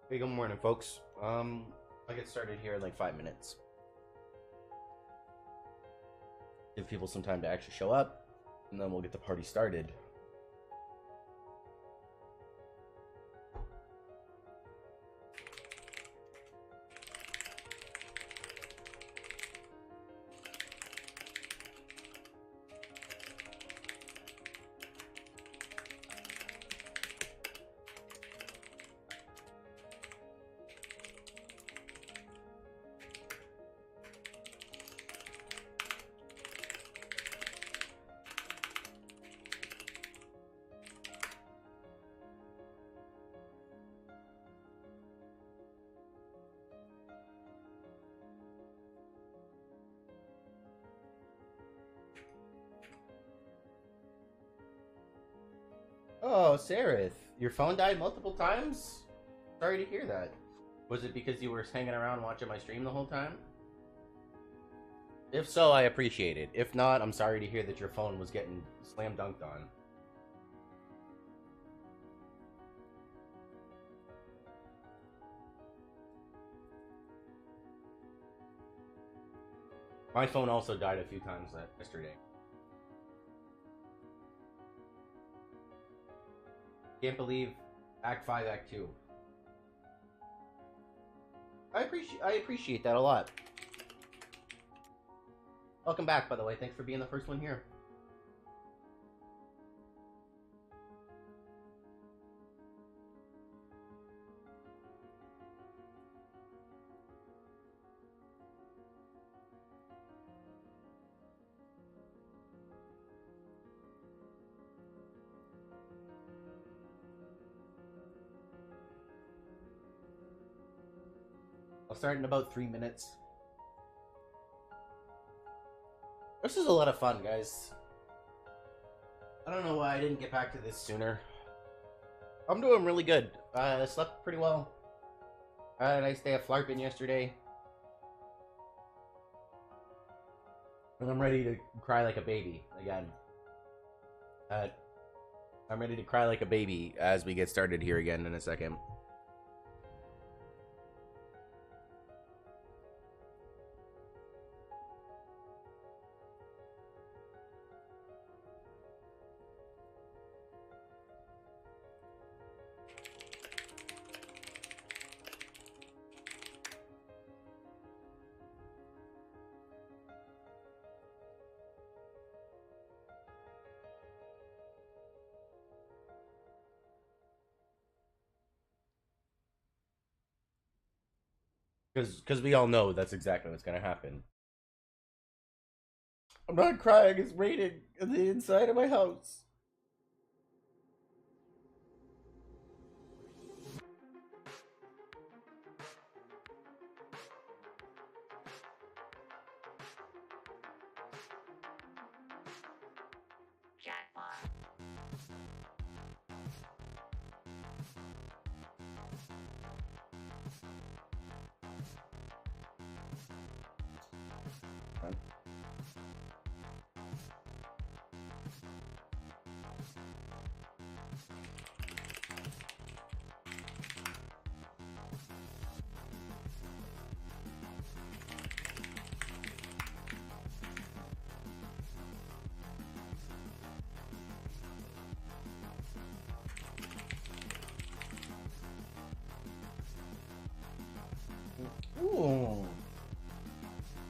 Hey, good morning, folks. I'll get started here in like 5 minutes. Give people some time to actually show up, and then we'll get the party started. Oh, Sarith, your phone died multiple times? Sorry to hear that. Was it because you were hanging around watching my stream the whole time? If so, I appreciate it. If not, I'm sorry to hear that your phone was getting slam dunked on. My phone also died a few times yesterday. Can't believe Act 5, Act 2. I appreciate that a lot. Welcome back, by the way. Thanks for being the first one here. I'll start in about 3 minutes. This is a lot of fun, guys. I don't know why I didn't get back to this sooner. I'm doing really good. I slept pretty well. I had a nice day of flarping yesterday. And I'm ready to cry like a baby again. I'm ready to cry like a baby as we get started here again in a second. Because we all know that's exactly what's going to happen. I'm not crying. It's raining on the inside of my house.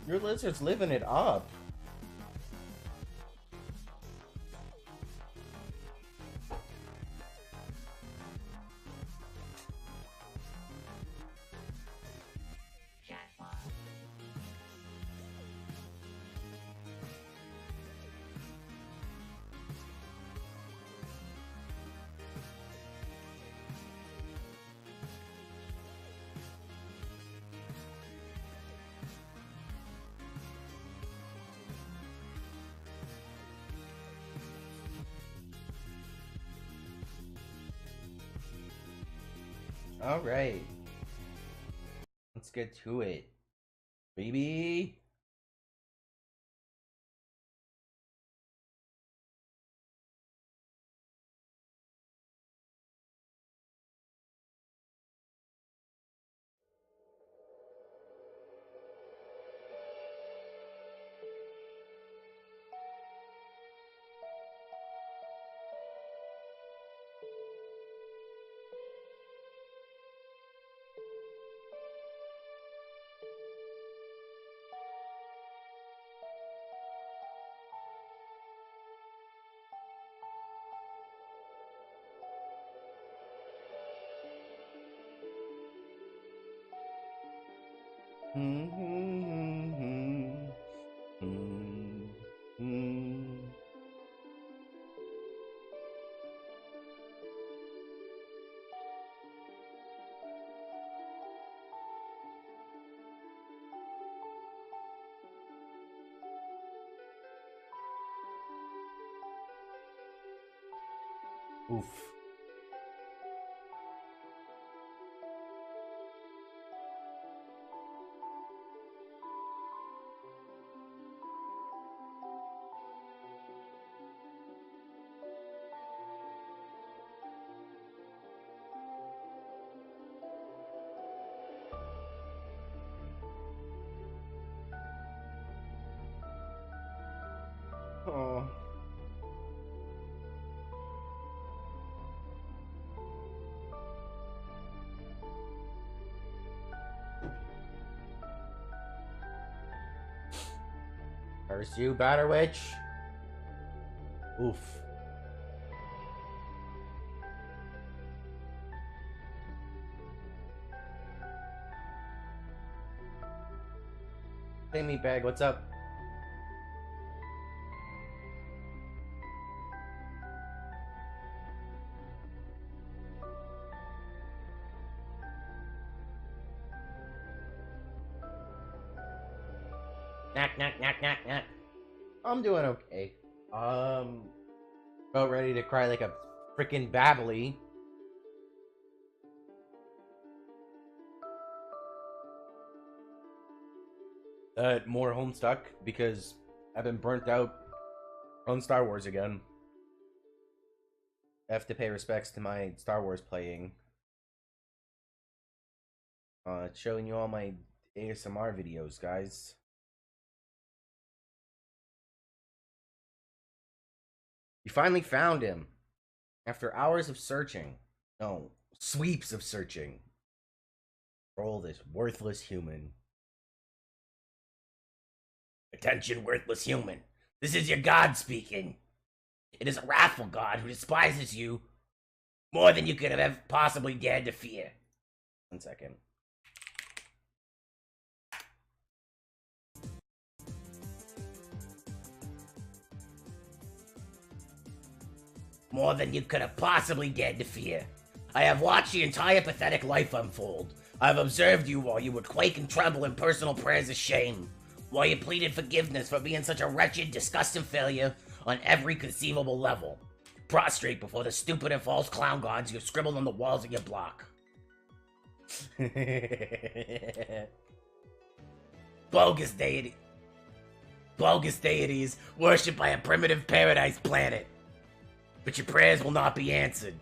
Your lizard's living it up. All right. Let's get to it, baby. Oof. Oh. Curse you, Batter Witch. Oof. Hey, meatbag, what's up? Knack, knack, knack, knack, knack. I'm doing okay. About ready to cry like a freaking babbly. More Homestuck because I've been burnt out on Star Wars again. I have to pay respects to my Star Wars playing. Showing you all my ASMR videos, guys. You finally found him. After hours of searching. No, sweeps of searching. Roll this worthless human. Attention, worthless human. This is your god speaking. It is a wrathful god who despises you more than you could have ever possibly dared to fear. 1 second. More than you could have possibly dared to fear. I have watched your entire pathetic life unfold. I have observed you while you would quake and tremble in personal prayers of shame. While you pleaded forgiveness for being such a wretched, disgusting failure on every conceivable level. Prostrate before the stupid and false clown gods you have scribbled on the walls of your block. Bogus deity. Bogus deities worshipped by a primitive paradise planet. But your prayers will not be answered.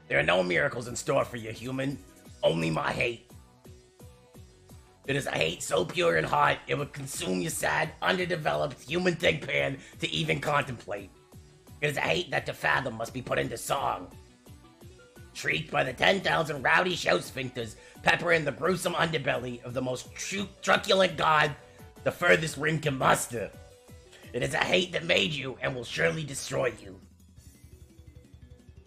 There are no miracles in store for you, human. Only my hate. It is a hate so pure and hot, it would consume your sad, underdeveloped human think pan to even contemplate. It is a hate that to fathom must be put into song. Shrieked by the 10,000 rowdy shout sphincters peppering the gruesome underbelly of the most truculent god the furthest ring can muster. It is a hate that made you and will surely destroy you.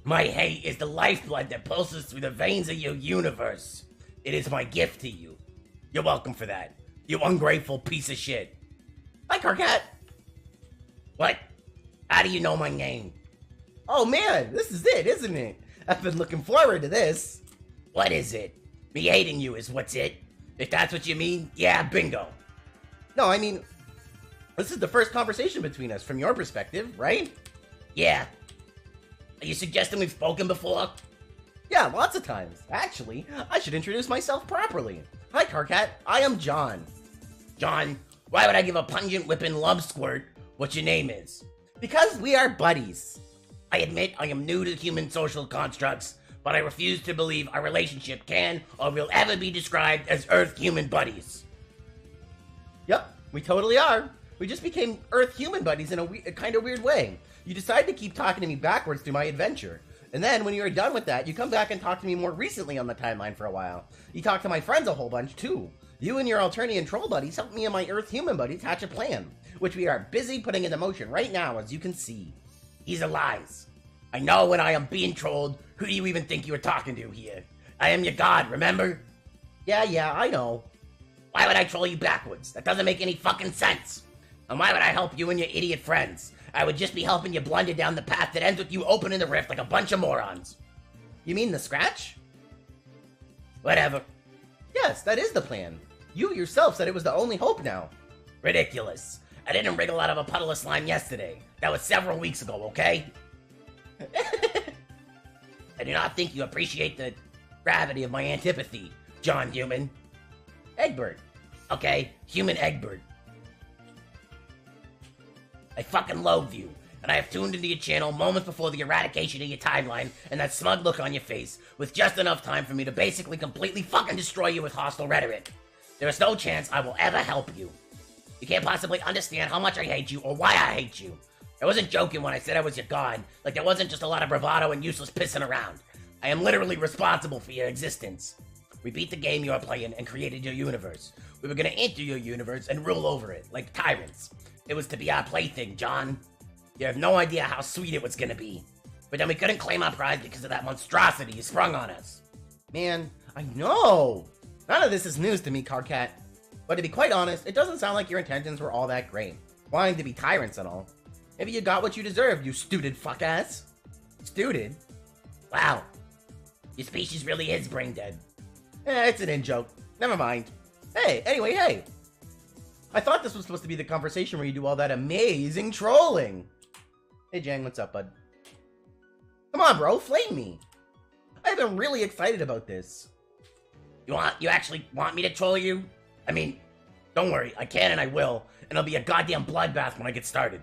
My hate is the lifeblood that pulses through the veins of your universe. It is my gift to you. You're welcome for that, you ungrateful piece of shit. Hi, Carcat. What? How do you know my name? Oh man, this is it, isn't it? I've been looking forward to this. What is it? Me hating you is what's it? If that's what you mean, yeah, bingo. No, I mean, this is the first conversation between us from your perspective, right? Yeah. Are you suggesting we've spoken before? Yeah, lots of times. Actually, I should introduce myself properly. Hi, Carcat. I am John. John, why would I give a pungent whipping love squirt what your name is? Because we are buddies. I admit I am new to human social constructs, but I refuse to believe our relationship can or will ever be described as Earth-human buddies. Yep, we totally are. We just became Earth-human buddies in a kind of weird way. You decided to keep talking to me backwards through my adventure. And then, when you were done with that, you come back and talk to me more recently on the timeline for a while. You talk to my friends a whole bunch, too. You and your Alternian troll buddies helped me and my Earth-human buddies hatch a plan, which we are busy putting into motion right now, as you can see. These are lies. I know when I am being trolled. Who do you even think you are talking to here? I am your god, remember? Yeah, I know. Why would I troll you backwards? That doesn't make any fucking sense. And why would I help you and your idiot friends? I would just be helping you blunder down the path that ends with you opening the rift like a bunch of morons. You mean the scratch? Whatever. Yes, that is the plan. You yourself said it was the only hope now. Ridiculous. I didn't wriggle out of a puddle of slime yesterday. That was several weeks ago, okay? I do not think you appreciate the gravity of my antipathy, John Human. Egbert. Okay, Human Egbert. I fucking loathe you, and I have tuned into your channel moments before the eradication of your timeline and that smug look on your face, with just enough time for me to basically completely fucking destroy you with hostile rhetoric. There is no chance I will ever help you. You can't possibly understand how much I hate you or why I hate you. I wasn't joking when I said I was your god, like there wasn't just a lot of bravado and useless pissing around. I am literally responsible for your existence. We beat the game you are playing and created your universe. We were gonna enter your universe and rule over it, like tyrants. It was to be our plaything, John. You have no idea how sweet it was gonna be. But then we couldn't claim our prize because of that monstrosity you sprung on us. Man, I know! None of this is news to me, Carcat. But to be quite honest, it doesn't sound like your intentions were all that great. Wanting to be tyrants and all. Maybe you got what you deserved, you stupid fuck-ass. Stupid? Wow. Your species really is brain dead. It's an in-joke. Never mind. Hey, anyway, hey! I thought this was supposed to be the conversation where you do all that amazing trolling. Hey, Jang, what's up, bud? Come on, bro, flame me. I've been really excited about this. You actually want me to troll you? I mean, don't worry, I can and I will, and it'll be a goddamn bloodbath when I get started.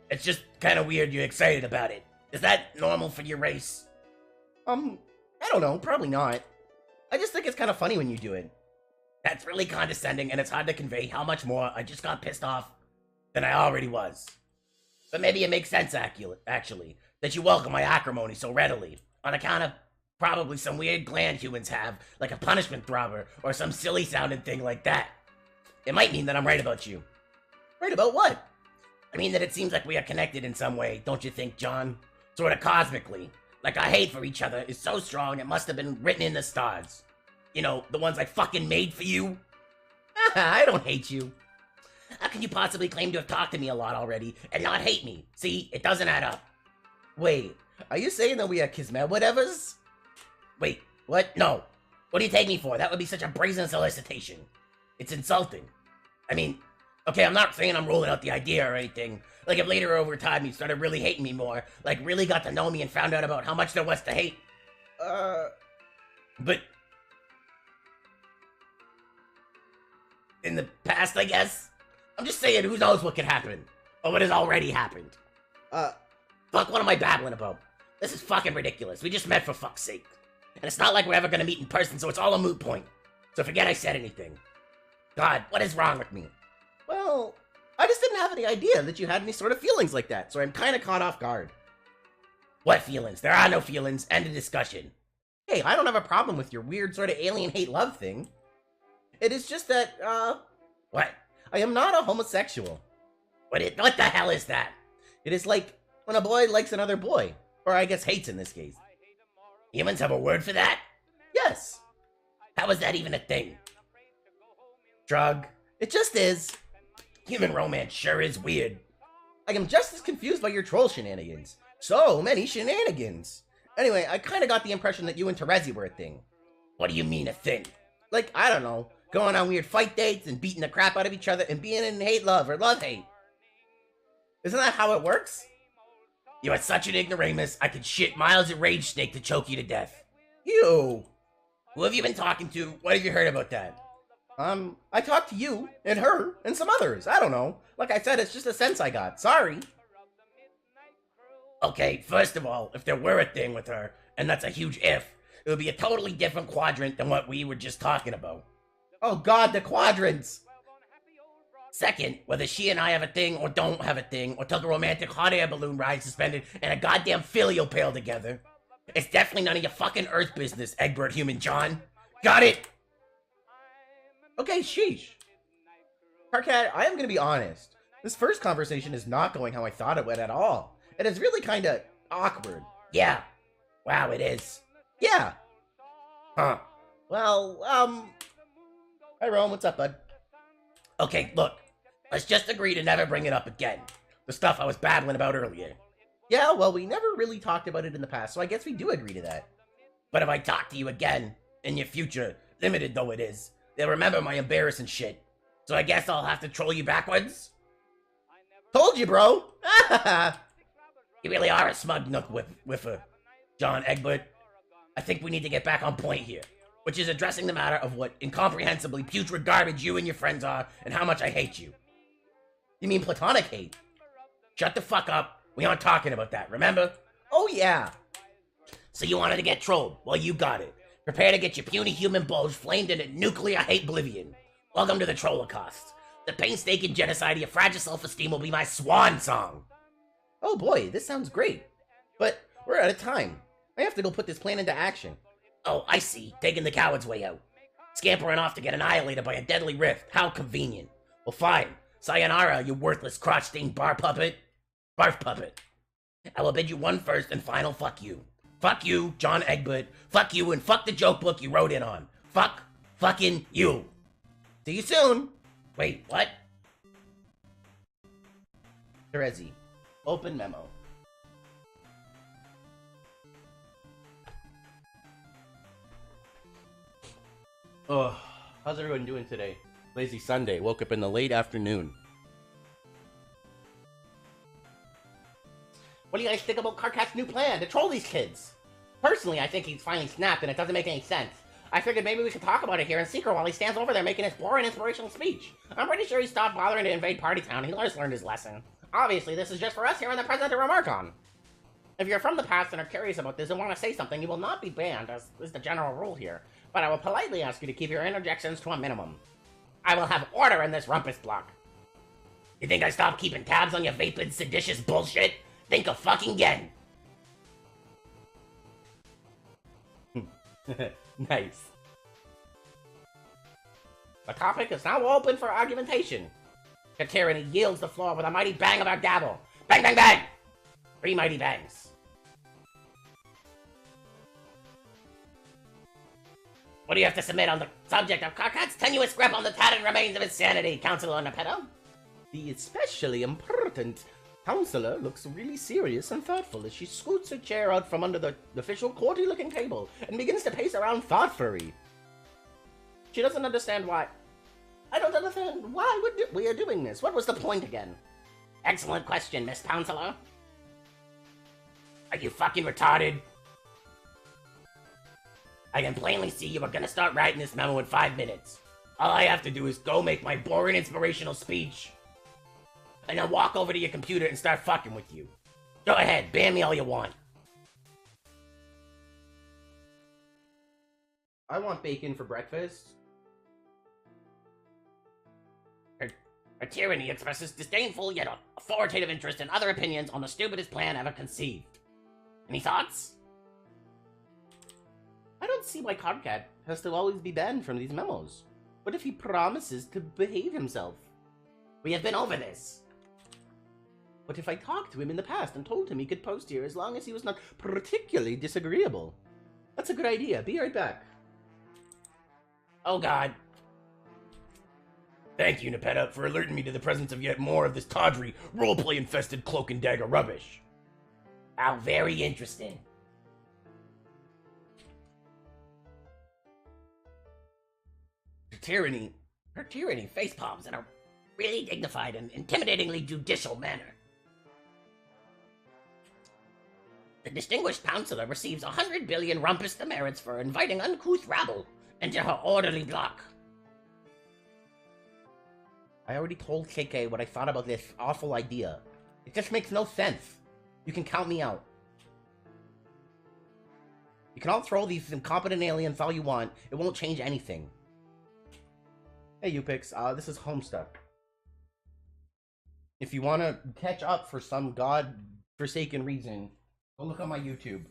It's just kind of weird you're excited about it. Is that normal for your race? I don't know, probably not. I just think it's kind of funny when you do it. That's really condescending, and it's hard to convey how much more I just got pissed off than I already was. But maybe it makes sense, actually, that you welcome my acrimony so readily, on account of probably some weird gland humans have, like a punishment throbber, or some silly-sounding thing like that. It might mean that I'm right about you. Right about what? I mean that it seems like we are connected in some way, don't you think, John? Sort of cosmically. Like our hate for each other is so strong it must have been written in the stars. You know, the ones I fucking made for you? I don't hate you. How can you possibly claim to have talked to me a lot already and not hate me? See, it doesn't add up. Wait, are you saying that we are kismet whatevers? Wait, what? No. What do you take me for? That would be such a brazen solicitation. It's insulting. I mean, okay, I'm not saying I'm ruling out the idea or anything. Like if later over time you started really hating me more, like really got to know me and found out about how much there was to hate. But in the past, I guess? I'm just saying, who knows what could happen? Or what has already happened. Fuck, what am I babbling about? This is fucking ridiculous. We just met for fuck's sake. And it's not like we're ever gonna meet in person, so it's all a moot point. So forget I said anything. God, what is wrong with me? Well, I just didn't have any idea that you had any sort of feelings like that, so I'm kind of caught off guard. What feelings? There are no feelings. End of discussion. Hey, I don't have a problem with your weird sort of alien hate love thing. It is just that, What? I am not a homosexual. What the hell is that? It is like when a boy likes another boy. Or I guess hates in this case. Humans have a word for that? Yes. How is that even a thing? Drug. It just is. Human romance sure is weird. I am just as confused by your troll shenanigans. So many shenanigans. Anyway, I kind of got the impression that you and Terezi were a thing. What do you mean a thing? Like, I don't know, going on weird fight dates and beating the crap out of each other and being in hate-love or love-hate. Isn't that how it works? You are such an ignoramus, I could shit miles of rage snake to choke you to death. Ew. Who have you been talking to? What have you heard about that? I talked to you, and her, and some others. I don't know. Like I said, it's just a sense I got. Sorry. Okay, first of all, if there were a thing with her, and that's a huge if, it would be a totally different quadrant than what we were just talking about. Oh god, the quadrants! Second, whether she and I have a thing or don't have a thing, or took a romantic hot air balloon ride suspended and a goddamn filial pail together, it's definitely none of your fucking Earth business, Egbert Human John. Got it? Okay, sheesh. Carcat, I am gonna be honest. This first conversation is not going how I thought it would at all. It is really kinda awkward. Yeah. Wow, it is. Yeah. Huh. Well, Hi, Rome, what's up, bud? Okay, look. Let's just agree to never bring it up again. The stuff I was babbling about earlier. Yeah, well, we never really talked about it in the past, so I guess we do agree to that. But if I talk to you again, in your future, limited though it is, they'll remember my embarrassing shit. So I guess I'll have to troll you backwards? Told you, bro! You really are a smug nook whiffer, John Egbert. I think we need to get back on point here, which is addressing the matter of what incomprehensibly putrid garbage you and your friends are and how much I hate you. You mean platonic hate? Shut the fuck up. We aren't talking about that, remember? Oh, yeah. So you wanted to get trolled? Well, you got it. Prepare to get your puny human bulge flamed into nuclear hate oblivion. Welcome to the Trollocaust. The painstaking genocide of your fragile self-esteem will be my swan song. Oh boy, this sounds great. But we're out of time. I have to go put this plan into action. Oh, I see. Taking the coward's way out. Scampering off to get annihilated by a deadly rift. How convenient. Well, fine. Sayonara, you worthless crotch-stained barf puppet. I will bid you one first and final fuck you. Fuck you, John Egbert. Fuck you and fuck the joke book you wrote in on. Fuck fucking you. See you soon. Wait, what? Terezi, open memo. Oh, how's everyone doing today? Lazy Sunday. Woke up in the late afternoon. What do you guys think about Carcat's new plan to troll these kids? Personally, I think he's finally snapped and it doesn't make any sense. I figured maybe we could talk about it here in secret while he stands over there making his boring inspirational speech. I'm pretty sure he stopped bothering to invade Party Town. He just learned his lesson. Obviously, this is just for us here in the present to remark on. If you're from the past and are curious about this and want to say something, you will not be banned, as is the general rule here. But I will politely ask you to keep your interjections to a minimum. I will have order in this rumpus block. You think I stopped keeping tabs on your vapid, seditious bullshit? Think of fucking again. Nice. The topic is now open for argumentation. The tyranny yields the floor with a mighty bang of our gavel. Bang, bang, bang! 3 mighty bangs. What do you have to submit on the subject of Carcat's tenuous grip on the tattered remains of his sanity, Councilor Nepetto? The especially important counselor looks really serious and thoughtful as she scoots her chair out from under the official courty-looking table and begins to pace around thoughtfully. She doesn't understand why. I don't understand why we are doing this. What was the point again? Excellent question, Miss Counselor. Are you fucking retarded? I can plainly see you are gonna start writing this memo in 5 minutes. All I have to do is go make my boring inspirational speech, and then walk over to your computer and start fucking with you. Go ahead, ban me all you want. I want bacon for breakfast. Her tyranny expresses disdainful yet authoritative interest in other opinions on the stupidest plan ever conceived. Any thoughts? I don't see why Carcat has to always be banned from these memos. What if he promises to behave himself? We have been over this. What if I talked to him in the past and told him he could post here as long as he was not particularly disagreeable? That's a good idea. Be right back. Oh god. Thank you, Nepeta, for alerting me to the presence of yet more of this tawdry, roleplay-infested cloak and dagger rubbish. How very interesting. Her tyranny face palms in a really dignified and intimidatingly judicial manner. The distinguished counselor receives 100 billion rumpus demerits for inviting uncouth rabble into her orderly block. I already told KK what I thought about this awful idea. It just makes no sense. You can count me out. You can all throw these incompetent aliens all you want. It won't change anything. Hey, Upix. This is Homestuck. If you want to catch up for some god-forsaken reason, go look on my YouTube.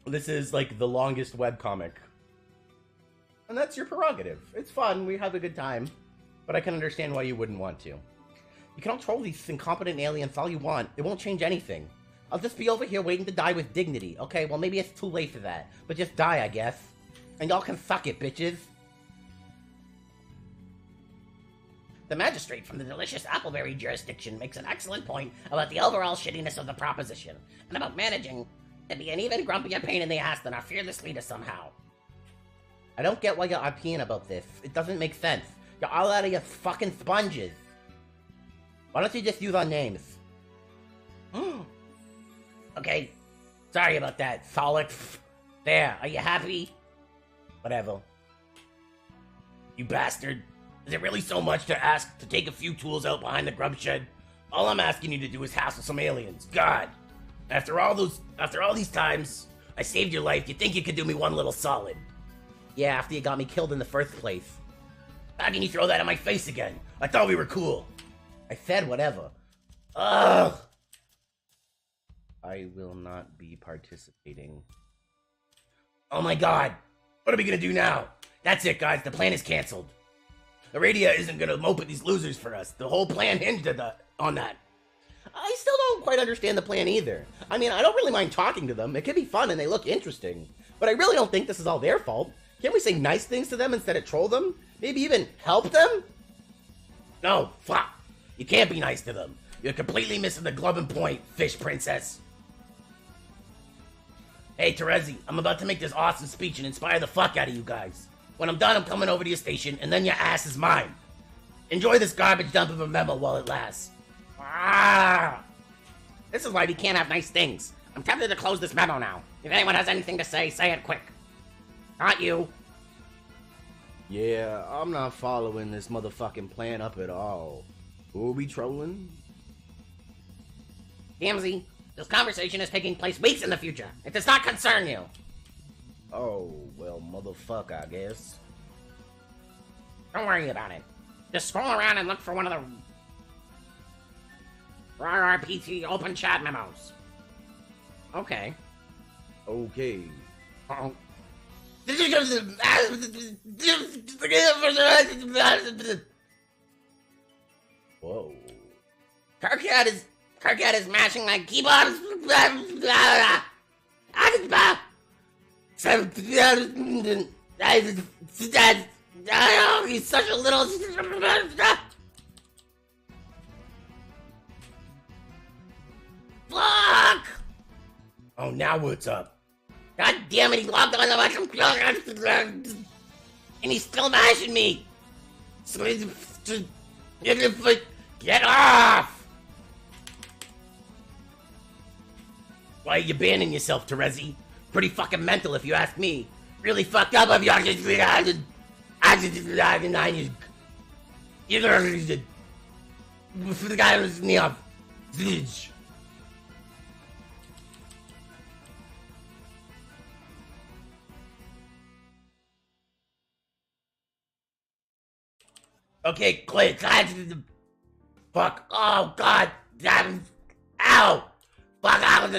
This is like the longest webcomic. And that's your prerogative. It's fun, we have a good time. But I can understand why you wouldn't want to. You can all troll these incompetent aliens all you want. It won't change anything. I'll just be over here waiting to die with dignity. Okay, well maybe it's too late for that. But just die, I guess. And y'all can suck it, bitches. The magistrate from the delicious Appleberry jurisdiction makes an excellent point about the overall shittiness of the proposition, and about managing to be an even grumpier pain in the ass than our fearless leader somehow. I don't get why y'all are peeing about this. It doesn't make sense. You're all out of your fucking sponges. Why don't you just use our names? Okay, sorry about that, Solix. There, are you happy? Whatever. You bastard. Is it really so much to ask to take a few tools out behind the grub shed? All I'm asking you to do is hassle some aliens. God. After all these times, I saved your life. You think you could do me one little solid? Yeah, after you got me killed in the first place. How can you throw that in my face again? I thought we were cool. I said whatever. Ugh. I will not be participating. Oh my god. What are we gonna do now? That's it, guys. The plan is canceled. Aradia isn't gonna mope at these losers for us. The whole plan hinged on that. I still don't quite understand the plan either. I mean, I don't really mind talking to them. It can be fun and they look interesting. But I really don't think this is all their fault. Can't we say nice things to them instead of troll them? Maybe even help them? No, fuck. You can't be nice to them. You're completely missing the glubbing point, fish princess. Hey, Terezi, I'm about to make this awesome speech and inspire the fuck out of you guys. When I'm done, I'm coming over to your station, and then your ass is mine. Enjoy this garbage dump of a memo while it lasts. Ah! This is why we can't have nice things. I'm tempted to close this memo now. If anyone has anything to say it quick. Not you. Yeah, I'm not following this motherfucking plan up at all. Who are we trolling? DMZ, this conversation is taking place weeks in the future. It does not concern you. Oh, well, motherfuck, I guess. Don't worry about it. Just scroll around and look for one of the RRPT open chat memos. Okay. Okay. Uh-oh. Whoa. Kirkhead is mashing my keyboard. He's such a little. Fuck! Oh, now what's up? God damn it, he logged onto my computer! And he's still mashing me! Get off! Why are you banning yourself, Terezi? Pretty fucking mental if you ask me. Really fucked up of you. The guy was near. Okay, click. Fuck. Oh, god. Damn. Ow. Fuck out.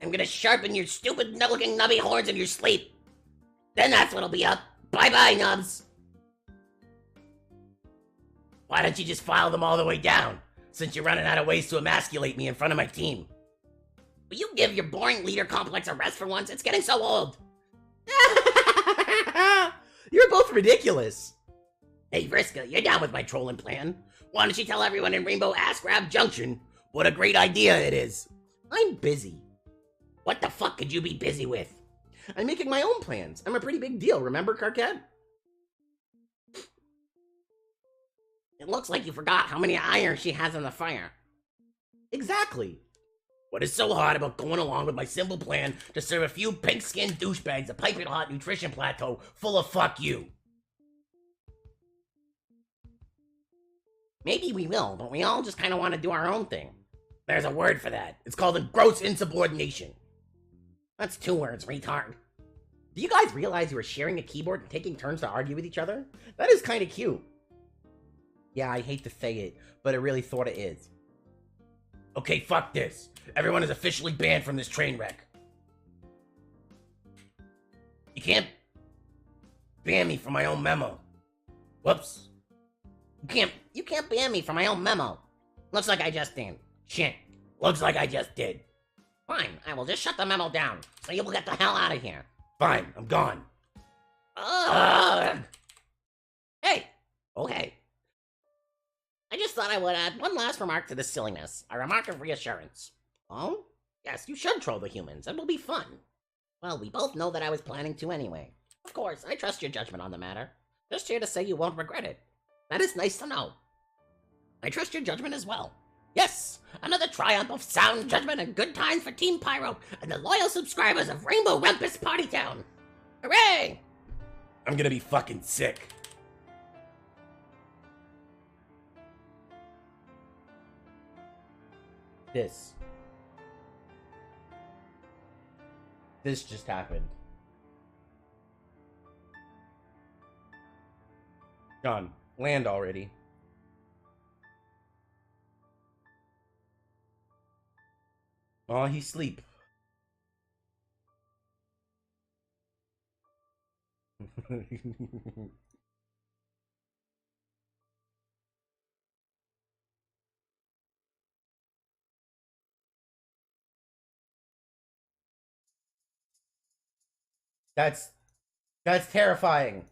I'm gonna sharpen your stupid looking nubby horns in your sleep. Then that's what'll be up. Bye-bye, nubs. Why don't you just file them all the way down, since you're running out of ways to emasculate me in front of my team? Will you give your boring leader complex a rest for once? It's getting so old. You're both ridiculous. Hey, Vriska, you're down with my trolling plan. Why don't you tell everyone in Rainbow Ass Grab Junction what a great idea it is? I'm busy. What the fuck could you be busy with? I'm making my own plans. I'm a pretty big deal, remember, Carquette? It looks like you forgot how many irons she has in the fire. Exactly. What is so hard about going along with my simple plan to serve a few pink-skinned douchebags a piping hot nutrition plateau full of fuck you? Maybe we will, but we all just kind of want to do our own thing. There's a word for that. It's called gross insubordination. That's 2 words, retard. Do you guys realize you were sharing a keyboard and taking turns to argue with each other? That is kind of cute. Yeah, I hate to say it, but it really sorta is. Okay, fuck this. Everyone is officially banned from this train wreck. You can't ban me for my own memo. Whoops. You can't ban me for my own memo. Looks like I just did. Shit. Looks like I just did. Fine, I will just shut the memo down, so you will get the hell out of here. Fine, I'm gone. Ugh. Hey. Okay. I just thought I would add one last remark to this silliness. A remark of reassurance. Oh? Yes, you should troll the humans. It will be fun. Well, we both know that I was planning to anyway. Of course, I trust your judgment on the matter. Just here to say you won't regret it. That is nice to know. I trust your judgment as well. Yes, another triumph of sound judgment and good times for Team Pyro and the loyal subscribers of Rainbow Rumpus Party Town. Hooray! I'm gonna be fucking sick. This just happened. John, land already. Oh, he's asleep. That's terrifying.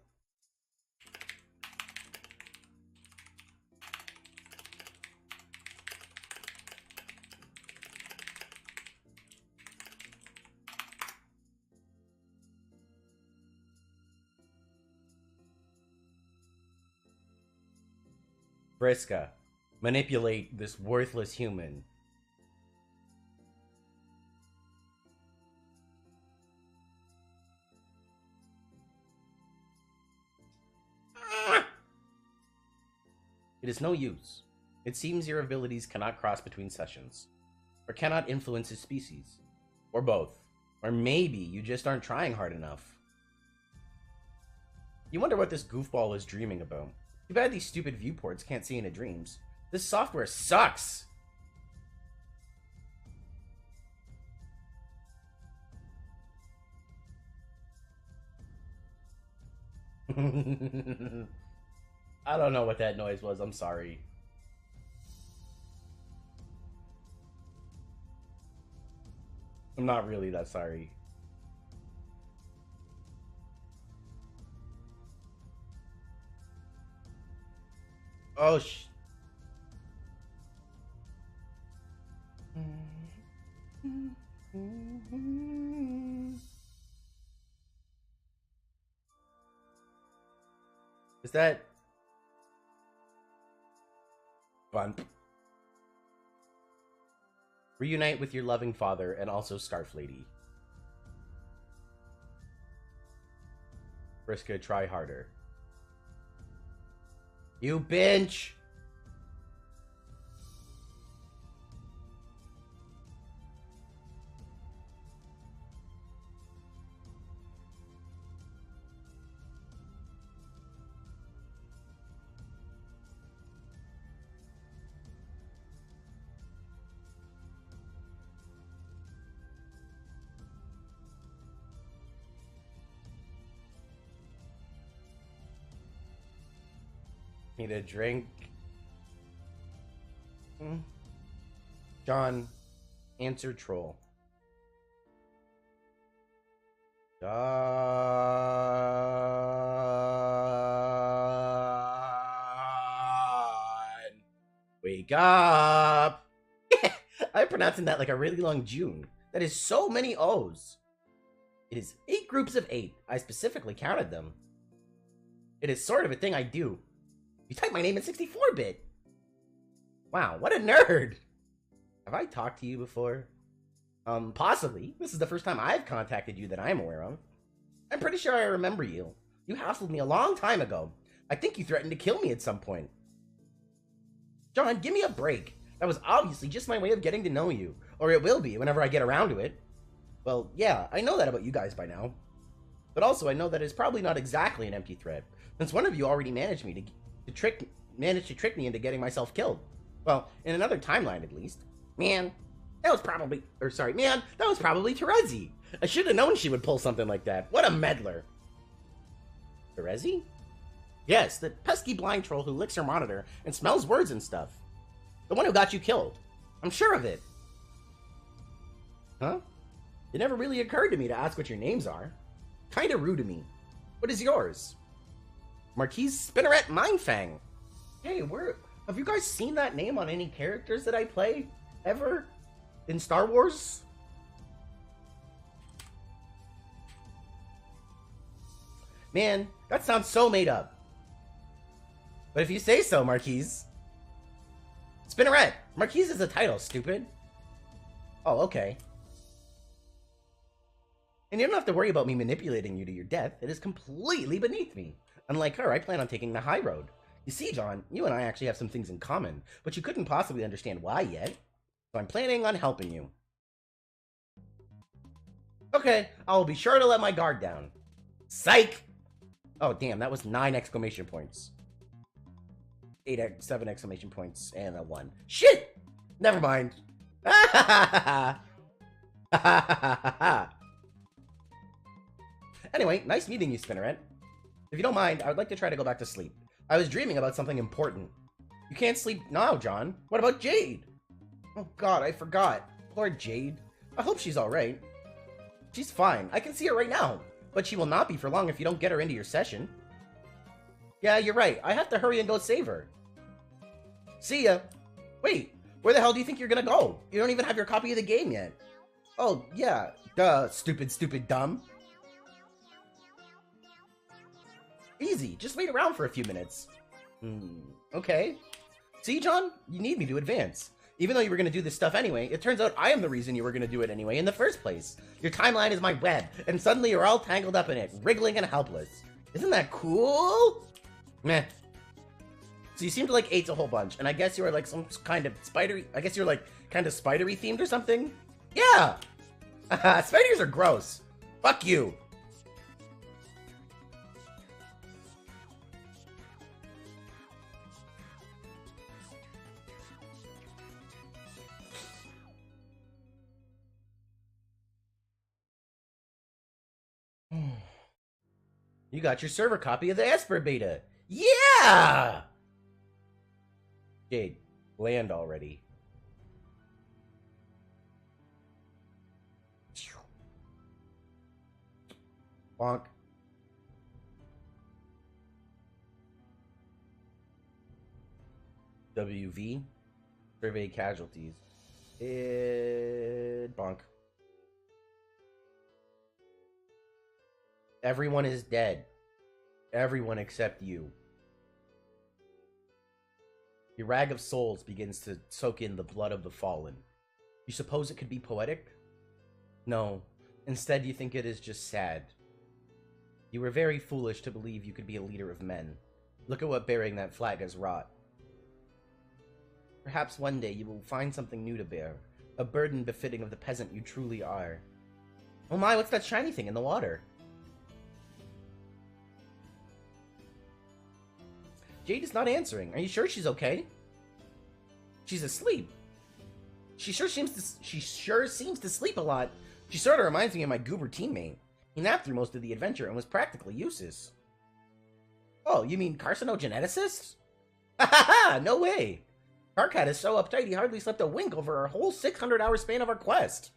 Vriska, manipulate this worthless human. It is no use. It seems your abilities cannot cross between sessions, or cannot influence his species, or both. Or maybe you just aren't trying hard enough. You wonder what this goofball is dreaming about. Too bad these stupid viewports can't see into dreams. This software sucks! I don't know what that noise was, I'm sorry. I'm not really that sorry. Oh, Is that... Fun. Reunite with your loving father and also Scarf Lady. Vriska, try harder. You bitch! Need a drink? John, answer troll. John, wake up! I'm pronouncing that like a really long June. That is so many O's. It is 8 groups of 8. I specifically counted them. It is sort of a thing I do. You type my name in 64-bit. Wow, what a nerd. Have I talked to you before? Possibly. This is the first time I've contacted you that I'm aware of. I'm pretty sure I remember you. You hassled me a long time ago. I think you threatened to kill me at some point. John, give me a break. That was obviously just my way of getting to know you. Or it will be whenever I get around to it. Well, yeah, I know that about you guys by now. But also I know that it's probably not exactly an empty threat, since one of you already managed to trick me into getting myself killed. Well, in another timeline at least. Man, that was probably Terezi. I should have known she would pull something like that. What a meddler. Terezi? Yes, the pesky blind troll who licks her monitor and smells words and stuff. The one who got you killed. I'm sure of it. Huh? It never really occurred to me to ask what your names are. Kinda rude of me. What is yours? Marquise Spinneret Mindfang. Hey, have you guys seen that name on any characters that I play? Ever? In Star Wars? Man, that sounds so made up. But if you say so, Marquise. Spinneret! Marquise is a title, stupid. Oh, okay. And you don't have to worry about me manipulating you to your death. It is completely beneath me. Unlike her, I plan on taking the high road. You see, John, you and I actually have some things in common, but you couldn't possibly understand why yet. So I'm planning on helping you. Okay, I'll be sure to let my guard down. Psych! Oh, damn, that was 9 exclamation points. 7 exclamation points, and a 1. Shit! Never mind. Anyway, nice meeting you, Spinneret. If you don't mind, I would like to try to go back to sleep. I was dreaming about something important. You can't sleep now, John. What about Jade? Oh god, I forgot. Poor Jade. I hope she's alright. She's fine. I can see her right now. But she will not be for long if you don't get her into your session. Yeah, you're right. I have to hurry and go save her. See ya. Wait, where the hell do you think you're gonna go? You don't even have your copy of the game yet. Oh, yeah. Duh, stupid dumb. Easy, just wait around for a few minutes. Okay. See, John? You need me to advance. Even though you were going to do this stuff anyway, it turns out I am the reason you were going to do it anyway in the first place. Your timeline is my web, and suddenly you're all tangled up in it, wriggling and helpless. Isn't that cool? Meh. So you seem to like 8's a whole bunch, and I guess you are like some kind of spidery... I guess you're like kind of spidery themed or something? Yeah! Spiders are gross. Fuck you. You got your server copy of the Esper beta. Yeah! Jade, land already. Bonk. WV. Survey casualties. And bonk. Everyone is dead. Everyone except you. Your rag of souls begins to soak in the blood of the fallen. You suppose it could be poetic? No. Instead, you think it is just sad. You were very foolish to believe you could be a leader of men. Look at what bearing that flag has wrought. Perhaps one day you will find something new to bear. A burden befitting of the peasant you truly are. Oh my, what's that shiny thing in the water? Jade is not answering. Are you sure she's okay? She's asleep. She sure seems to sleep a lot. She sort of reminds me of my goober teammate. He napped through most of the adventure and was practically useless. Oh, you mean carcinogeneticist? Ha ha ha! No way! Carcat is so uptight he hardly slept a wink over our whole 600-hour span of our quest.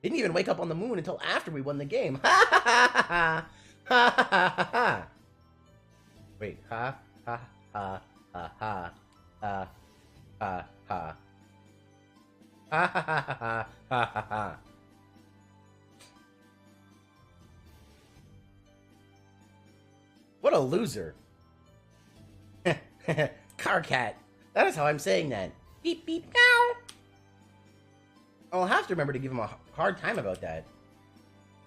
Didn't even wake up on the moon until after we won the game. Ha ha ha ha ha! Ha ha ha ha ha! Wait, ha ha ha ha ha ha ha ha. Ha ha ha ha ha ha ha. What a loser. Carcat. That is how I'm saying that. Beep beep meow. I'll have to remember to give him a hard time about that.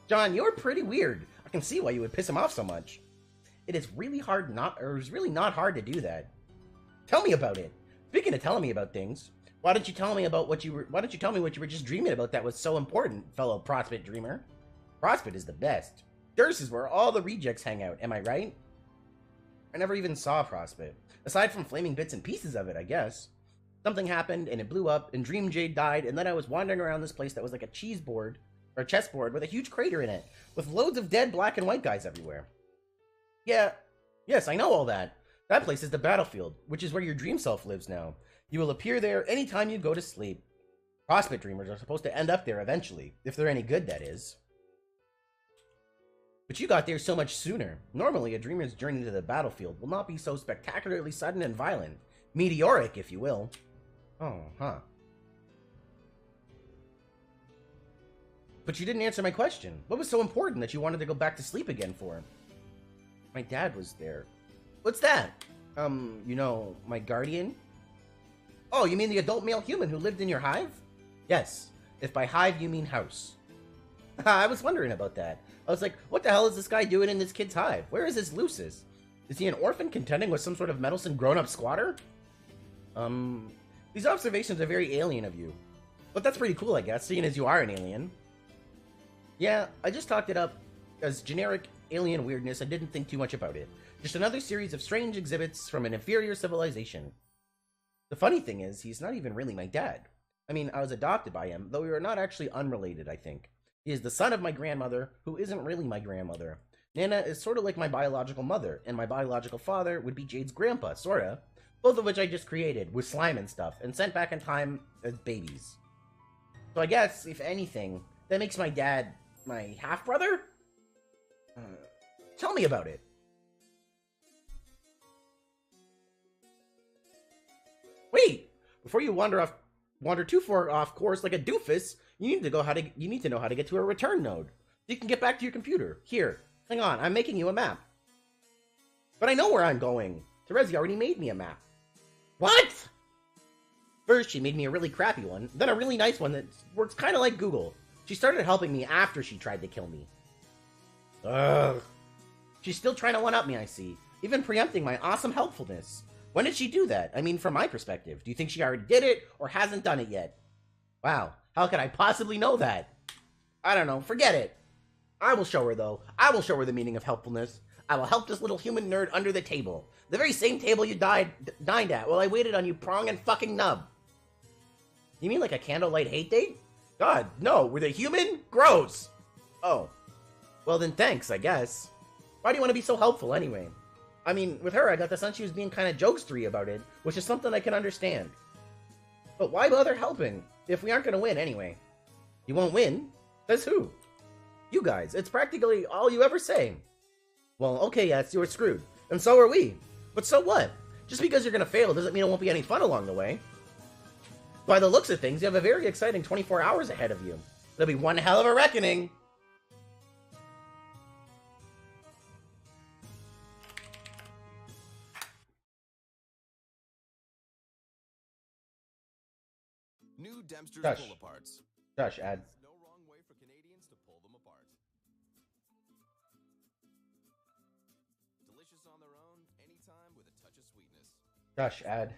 John, you're pretty weird. I can see why you would piss him off so much. It is really not hard to do that. Tell me about it. Speaking of telling me about things, why don't you tell me what you were just dreaming about that was so important, fellow Prospect dreamer? Prospect is the best. Durst is where all the rejects hang out, am I right? I never even saw Prospect. Aside from flaming bits and pieces of it, I guess. Something happened, and it blew up, and Dream Jade died, and then I was wandering around this place that was like a chessboard with a huge crater in it, with loads of dead black and white guys everywhere. Yeah, yes, I know all that. That place is the battlefield, which is where your dream self lives now. You will appear there anytime you go to sleep. Prospect dreamers are supposed to end up there eventually, if they're any good, that is. But you got there so much sooner. Normally, a dreamer's journey to the battlefield will not be so spectacularly sudden and violent. Meteoric, if you will. Oh, huh. But you didn't answer my question. What was so important that you wanted to go back to sleep again for? My dad was there. What's that? You know, my guardian? Oh, you mean the adult male human who lived in your hive? Yes, if by hive you mean house. I was wondering about that. I was like, what the hell is this guy doing in this kid's hive? Where is this Lucis? Is he an orphan contending with some sort of meddlesome grown-up squatter? These observations are very alien of you. But that's pretty cool, I guess, seeing as you are an alien. Yeah, I just talked it up as generic alien weirdness and didn't think too much about it. Just another series of strange exhibits from an inferior civilization. The funny thing is, he's not even really my dad. I mean, I was adopted by him, though we are not actually unrelated, I think. He is the son of my grandmother, who isn't really my grandmother. Nana is sort of like my biological mother, and my biological father would be Jade's grandpa, sorta. Both of which I just created, with slime and stuff, and sent back in time as babies. So I guess, if anything, that makes my dad my half-brother? Tell me about it. Wait! Before you wander too far off course like a doofus, you need to know how to get to a return node. You can get back to your computer. Here, hang on, I'm making you a map. But I know where I'm going. Terezi already made me a map. What? First, she made me a really crappy one, then a really nice one that works kind of like Google. She started helping me after she tried to kill me. Ugh. She's still trying to one-up me, I see. Even preempting my awesome helpfulness. When did she do that? I mean, from my perspective. Do you think she already did it, or hasn't done it yet? Wow, how could I possibly know that? I don't know, forget it. I will show her, though. I will show her the meaning of helpfulness. I will help this little human nerd under the table. The very same table you dined at while I waited on you prong and fucking nub. You mean like a candlelight hate date? God, no, with a human? Gross! Oh. Well then thanks, I guess. Why do you want to be so helpful anyway? I mean, with her I got the sense she was being kind of jokestery about it, which is something I can understand. But why bother helping, if we aren't going to win anyway? You won't win? Says who? You guys, it's practically all you ever say. Well, okay, yes, you're screwed. And so are we. But so what? Just because you're going to fail doesn't mean it won't be any fun along the way. By the looks of things, you have a very exciting 24 hours ahead of you. It'll be one hell of a reckoning. New Dempster's Shush. pull-aparts. Shush, ad. No wrong way for Canadians to pull them apart. Delicious on their own, anytime with a touch of sweetness. Shush, ad.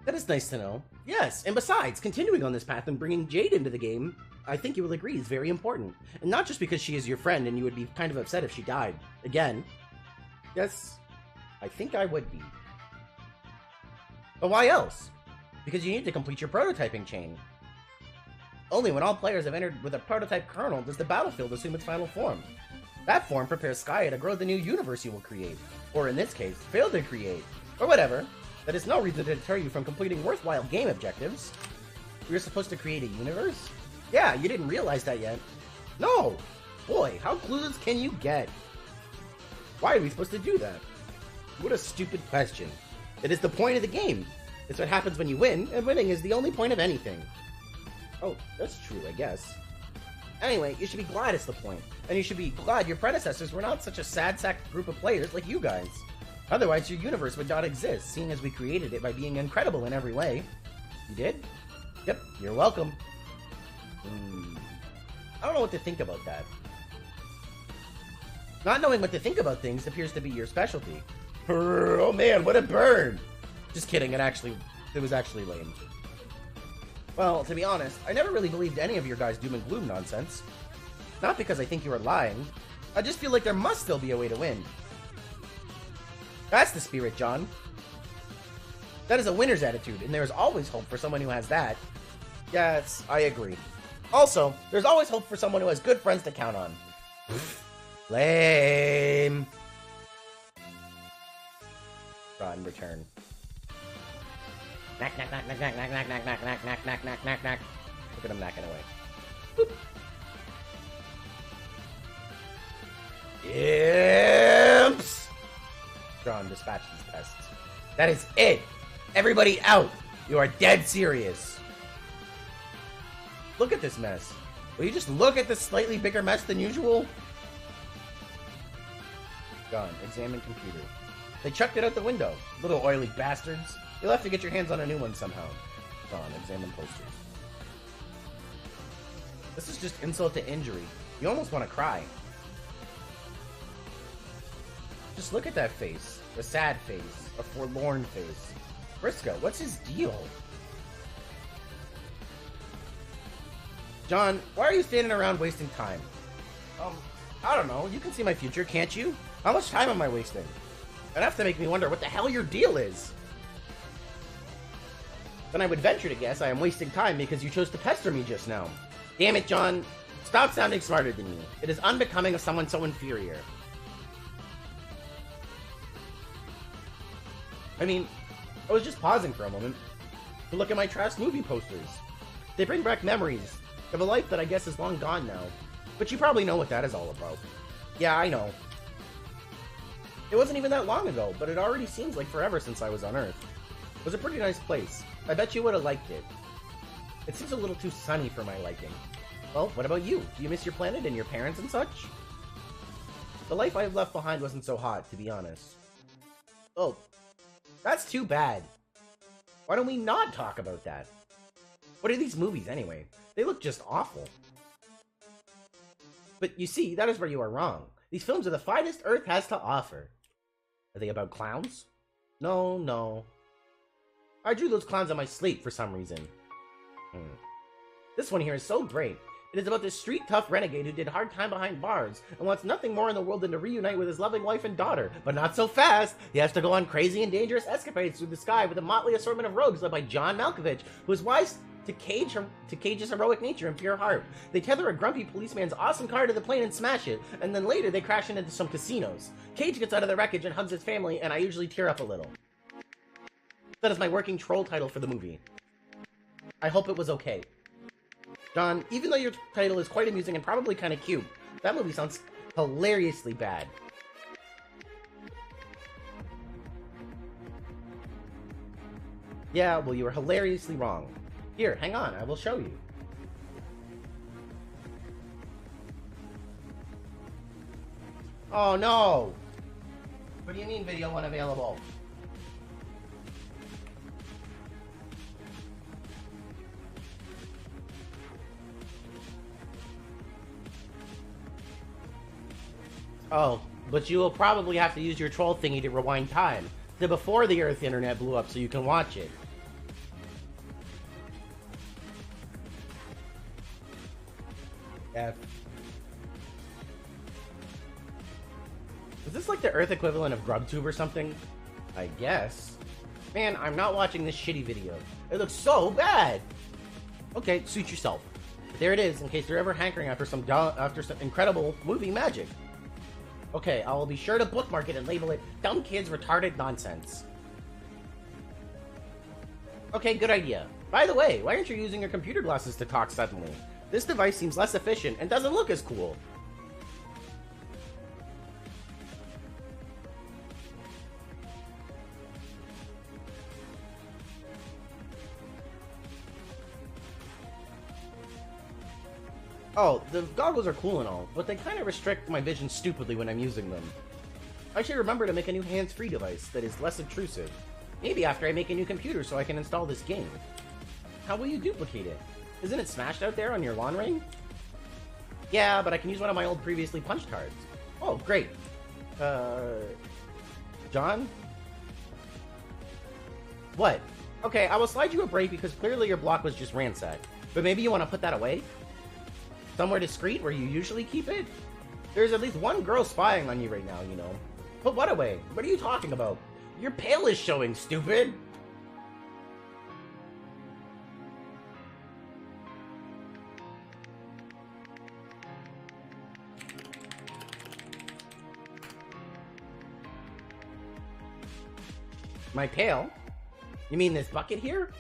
That is nice to know. Yes, and besides, continuing on this path and bringing Jade into the game, I think you will agree is very important. And not just because she is your friend and you would be kind of upset if she died. Again. Yes, I think I would be. But why else? because you need to complete your prototyping chain. Only when all players have entered with a prototype kernel does the battlefield assume its final form. That form prepares Skya to grow the new universe you will create, or in this case, fail to create, or whatever. That is no reason to deter you from completing worthwhile game objectives. You're supposed to create a universe? Yeah, you didn't realize that yet. No! Boy, how clueless can you get? Why are we supposed to do that? What a stupid question. It is the point of the game. It's what happens when you win, and winning is the only point of anything. Oh, that's true, I guess. Anyway, you should be glad it's the point. And you should be glad your predecessors were not such a sad sack group of players like you guys. Otherwise, your universe would not exist, seeing as we created it by being incredible in every way. You did? Yep, you're welcome. I don't know what to think about that. Not knowing what to think about things appears to be your specialty. Oh man, what a burn! Just kidding, it was actually lame. Well, to be honest, I never really believed any of your guys' doom and gloom nonsense. Not because I think you are lying. I just feel like there must still be a way to win. That's the spirit, John. That is a winner's attitude, and there is always hope for someone who has that. Yes, I agree. Also, there's always hope for someone who has good friends to count on. Lame. Run, return. Knack, knack, knack, knack, knack, knack, knack, knack, knack, knack, knack, knack, knack, knack. Look at him knacking away. Boop. Imps! John, dispatch these pests. That is it! Everybody out! You are dead serious. Look at this mess. Will you just look at this slightly bigger mess than usual? Gone. Examine computer. They chucked it out the window. Little oily bastards. You'll have to get your hands on a new one somehow. Gone. Examine posters. This is just insult to injury. You almost want to cry. Just look at that face. A sad face. A forlorn face. Briscoe, what's his deal? John, why are you standing around wasting time? I don't know. You can see my future, can't you? How much time am I wasting? Enough to make me wonder what the hell your deal is. Then I would venture to guess I am wasting time because you chose to pester me just now. Damn it, John. Stop sounding smarter than me. It is unbecoming of someone so inferior. I mean, I was just pausing for a moment to look at my trash movie posters. They bring back memories of a life that I guess is long gone now. But you probably know what that is all about. Yeah, I know. It wasn't even that long ago, but it already seems like forever since I was on Earth. It was a pretty nice place. I bet you would have liked it. It seems a little too sunny for my liking. Well, what about you? Do you miss your planet and your parents and such? The life I left behind wasn't so hot, to be honest. Oh, that's too bad. Why don't we not talk about that? What are these movies, anyway? They look just awful. But you see, that is where you are wrong. These films are the finest Earth has to offer. Are they about clowns? No, no. I drew those clowns in my sleep for some reason. This one here is so great. It is about this street-tough renegade who did hard time behind bars and wants nothing more in the world than to reunite with his loving wife and daughter. But not so fast! He has to go on crazy and dangerous escapades through the sky with a motley assortment of rogues led by John Malkovich, who is wise to cage his heroic nature and pure heart. They tether a grumpy policeman's awesome car to the plane and smash it, and then later they crash into some casinos. Cage gets out of the wreckage and hugs his family, and I usually tear up a little. That is my working troll title for the movie. I hope it was okay. John, even though your title is quite amusing and probably kind of cute, that movie sounds hilariously bad. Yeah, well, you were hilariously wrong. Here, hang on, I will show you. Oh no! What do you mean video unavailable? Oh, but you will probably have to use your troll thingy to rewind time to before the Earth internet blew up so you can watch it. F. Is this like the Earth equivalent of GrubTube or something? I guess. Man, I'm not watching this shitty video. It looks so bad. Okay, suit yourself. But there it is, in case you're ever hankering after some incredible movie magic. Okay, I will be sure to bookmark it and label it dumb kids retarded nonsense. Okay, good idea. By the way, why aren't you using your computer glasses to talk suddenly? This device seems less efficient and doesn't look as cool. Oh, the goggles are cool and all, but they kind of restrict my vision stupidly when I'm using them. I should remember to make a new hands-free device that is less obtrusive. Maybe after I make a new computer so I can install this game. How will you duplicate it? Isn't it smashed out there on your lawn ring? Yeah, but I can use one of my old previously punched cards. Oh, great. John? What? Okay, I will slide you a break because clearly your block was just ransacked. But maybe you want to put that away? Somewhere discreet where you usually keep it? There's at least one girl spying on you right now, you know. Put what away? What are you talking about? Your pail is showing, stupid! My pail? You mean this bucket here?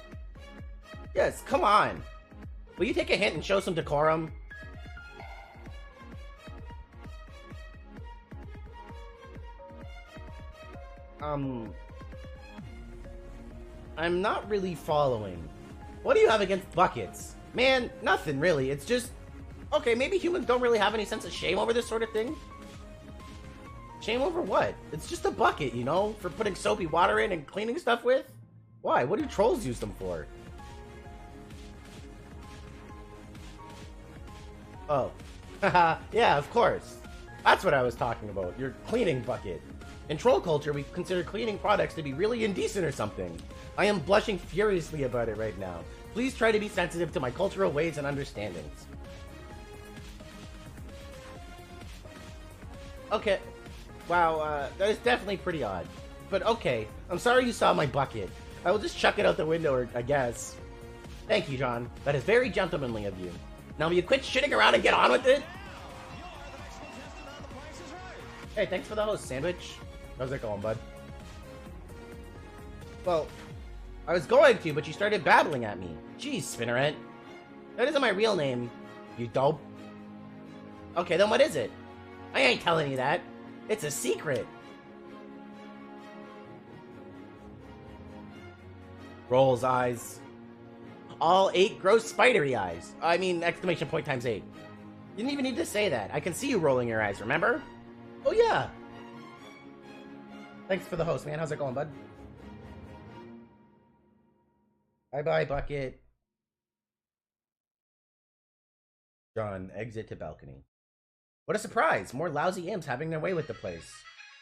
Yes, come on! Will you take a hint and show some decorum? I'm not really following. What do you have against buckets? Man, nothing really. It's just... Okay, maybe humans don't really have any sense of shame over this sort of thing? Shame over what? It's just a bucket, you know? For putting soapy water in and cleaning stuff with? Why? What do trolls use them for? Oh. Haha, yeah, of course. That's what I was talking about. Your cleaning bucket. In troll culture, we consider cleaning products to be really indecent or something. I am blushing furiously about it right now. Please try to be sensitive to my cultural ways and understandings. Okay. Wow, that is definitely pretty odd. But okay, I'm sorry you saw my bucket. I will just chuck it out the window, I guess. Thank you, John. That is very gentlemanly of you. Now will you quit shitting around and get on with it? Hey, thanks for the host, Sandwich. How's it going, bud? Well, I was going to, but you started babbling at me. Jeez, Spinneret. That isn't my real name, you dope. Okay, then what is it? I ain't telling you that. It's a secret. Rolls eyes. All 8 gross spidery eyes. I mean, exclamation point times 8. You didn't even need to say that. I can see you rolling your eyes, remember? Oh, yeah. Thanks for the host, man. How's it going, bud? Bye-bye, bucket. John, exit to balcony. What a surprise! More lousy imps having their way with the place.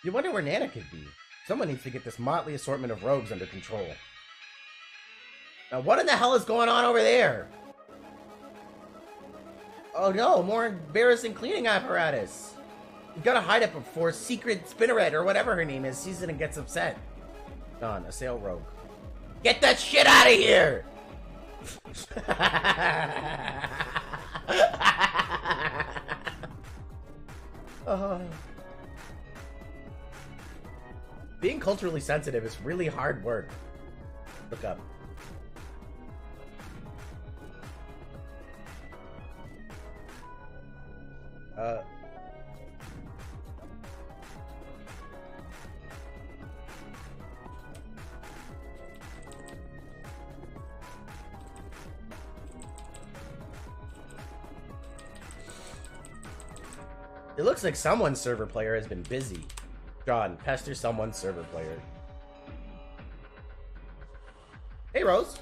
You wonder where Nana could be. Someone needs to get this motley assortment of rogues under control. Now, what in the hell is going on over there? Oh no, more embarrassing cleaning apparatus. You gotta hide it before Secret Spinneret or whatever her name is sees it and gets upset. Done. Assail rogue. Get that shit out of here! Being culturally sensitive is really hard work. Look up. It looks like someone's server player has been busy. John, pester someone's server player. Hey, Rose.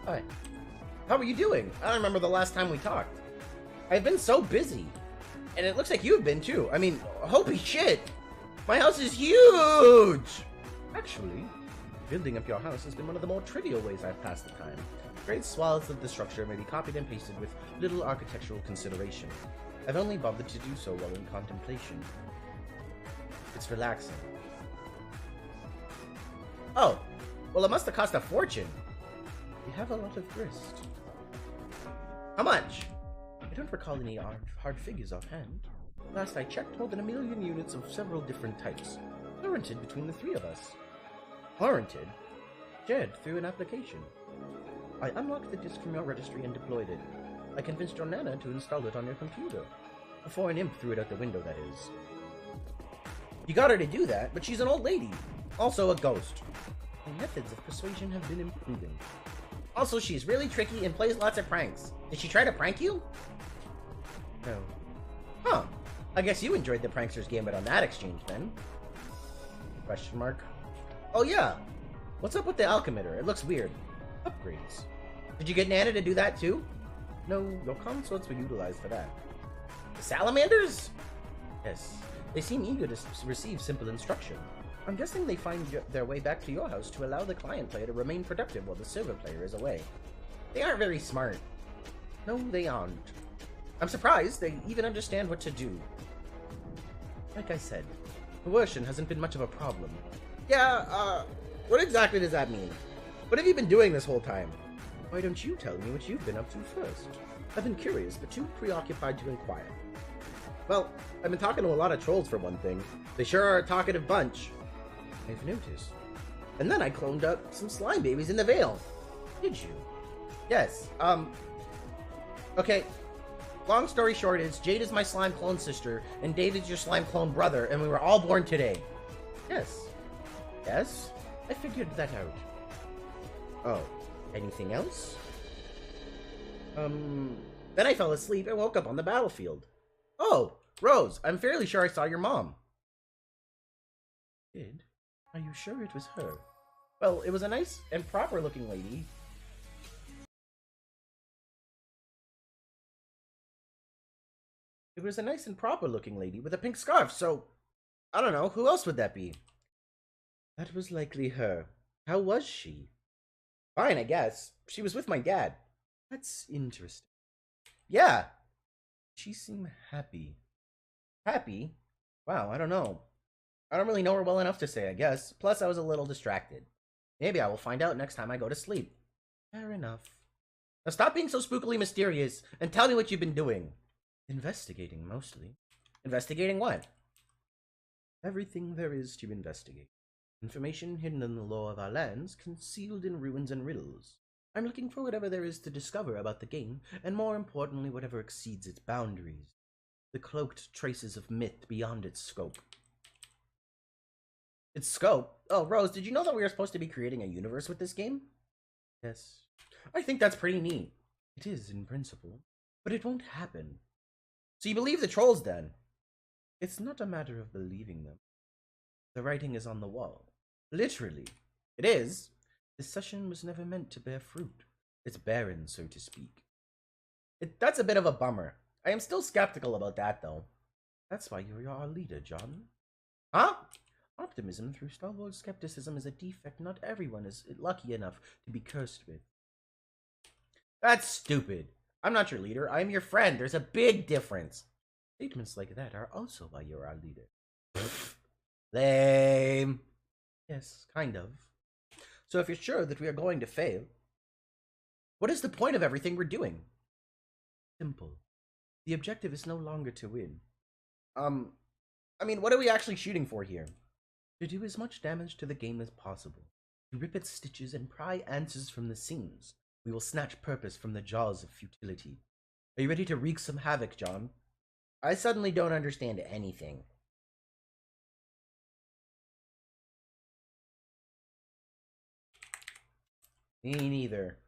Hi. How are you doing? I don't remember the last time we talked. I've been so busy. And it looks like you've been too. I mean, holy shit. My house is huge. Actually, building up your house has been one of the more trivial ways I've passed the time. Great swaths of the structure may be copied and pasted with little architectural consideration. I've only bothered to do so while in contemplation. It's relaxing. Oh, Well, it must have cost a fortune. We have a lot of grist. How much? I don't recall any hard figures offhand. Last I checked, more than 1 million units of several different types. Warranted between the 3 of us. Warranted? Shared through an application. I unlocked the disk from your registry and deployed it. I convinced your Nana to install it on your computer. Before an imp threw it out the window, that is. You got her to do that, but she's an old lady. Also a ghost. My methods of persuasion have been improving. Also, she's really tricky and plays lots of pranks. Did she try to prank you? No. Huh. I guess you enjoyed the prankster's gambit on that exchange, then. Question mark. Oh, yeah. What's up with the alchemitter? It looks weird. Upgrades. Did you get Nana to do that, too? No, your consorts were utilized for that. The salamanders? Yes. They seem eager to receive simple instruction. I'm guessing they find their way back to your house to allow the client player to remain productive while the server player is away. They aren't very smart. No, they aren't. I'm surprised they even understand what to do. Like I said, coercion hasn't been much of a problem. Yeah, what exactly does that mean? What have you been doing this whole time? Why don't you tell me what you've been up to first? I've been curious, but too preoccupied to inquire. Well, I've been talking to a lot of trolls for one thing. They sure are a talkative bunch. I've noticed. And then I cloned up some slime babies in the Vale. Did you? Yes, okay. Long story short is, Jade is my slime clone sister, and David's your slime clone brother, and we were all born today. Yes. Yes? I figured that out. Oh, anything else? Then I fell asleep and woke up on the battlefield. Oh, Rose, I'm fairly sure I saw your mom. Did? Are you sure it was her? Well, it was a nice and proper looking lady. It was a nice and proper looking lady with a pink scarf, so I don't know, who else would that be? That was likely her. How was she? Fine, I guess. She was with my dad. That's interesting. Yeah. She seemed happy. Happy? Wow, I don't know. I don't really know her well enough to say, I guess. Plus, I was a little distracted. Maybe I will find out next time I go to sleep. Fair enough. Now stop being so spookily mysterious and tell me what you've been doing. Investigating, mostly. Investigating what? Everything there is to investigate. Information hidden in the lore of our lands, concealed in ruins and riddles. I'm looking for whatever there is to discover about the game, and more importantly, whatever exceeds its boundaries. The cloaked traces of myth beyond its scope. Its scope? Oh, Rose, did you know that we were supposed to be creating a universe with this game? Yes. I think that's pretty neat. It is, in principle. But it won't happen. So you believe the trolls, then? It's not a matter of believing them. The writing is on the wall. Literally. It is. This session was never meant to bear fruit. It's barren, so to speak. That's a bit of a bummer. I am still skeptical about that, though. That's why you're our leader, John. Huh? Optimism through stalwart skepticism is a defect not everyone is lucky enough to be cursed with. That's stupid. I'm not your leader. I'm your friend. There's a big difference. Statements like that are also why you're our leader. Lame. Yes, kind of. So if you're sure that we are going to fail, what is the point of everything we're doing? Simple. The objective is no longer to win. I mean, what are we actually shooting for here? To do as much damage to the game as possible. To rip its stitches and pry answers from the seams. We will snatch purpose from the jaws of futility. Are you ready to wreak some havoc, John? I suddenly don't understand anything. Me neither.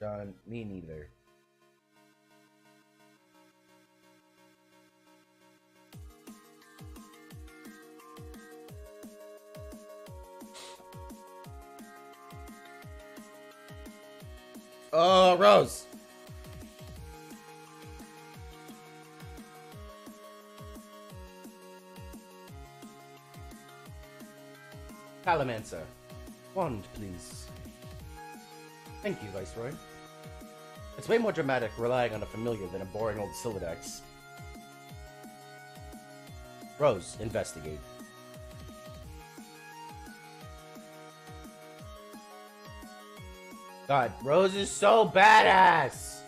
John, me neither. Oh, Rose. Palamancer. Wand, please. Thank you, Viceroy. It's way more dramatic relying on a familiar than a boring old Silodex. Rose, investigate. God, Rose is so badass!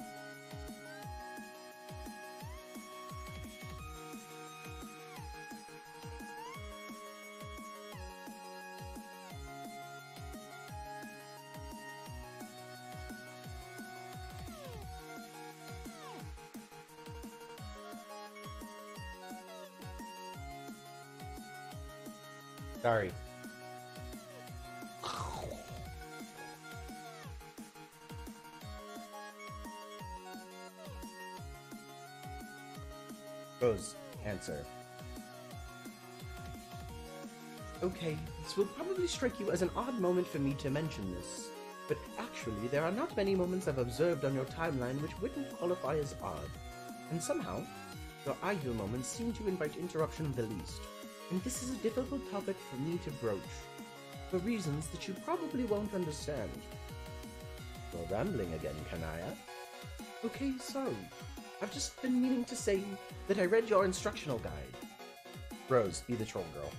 Sorry. Rose, answer. Okay, this will probably strike you as an odd moment for me to mention this, but actually there are not many moments I've observed on your timeline which wouldn't qualify as odd. And somehow, your ideal moments seem to invite interruption the least. And this is a difficult topic for me to broach, for reasons that you probably won't understand. You're rambling again, Kanaya. Okay, sorry. I've just been meaning to say that I read your instructional guide. Rose, be the troll girl.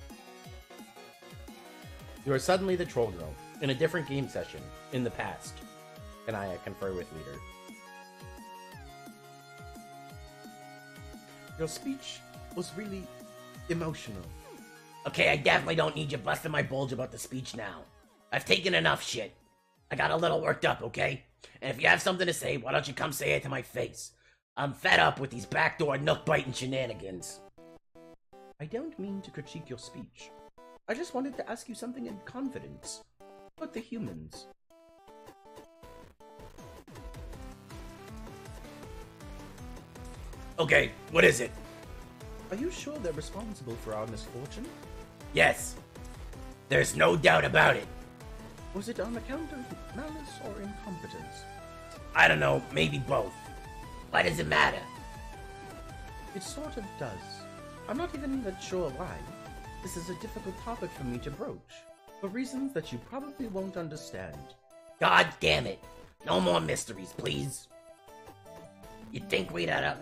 You are suddenly the troll girl, in a different game session, in the past. Kanaya, confer with leader. Your speech was really emotional. Okay, I definitely don't need you busting my bulge about the speech now. I've taken enough shit. I got a little worked up, okay? And if you have something to say, why don't you come say it to my face? I'm fed up with these backdoor nook-biting shenanigans. I don't mean to critique your speech. I just wanted to ask you something in confidence. About the humans. Okay, what is it? Are you sure they're responsible for our misfortune? Yes. There's no doubt about it. Was it on account of malice or incompetence? I don't know, maybe both. Why does it matter? It sort of does. I'm not even that sure why. This is a difficult topic for me to broach, for reasons that you probably won't understand. God damn it. No more mysteries, please. You'd think we'd had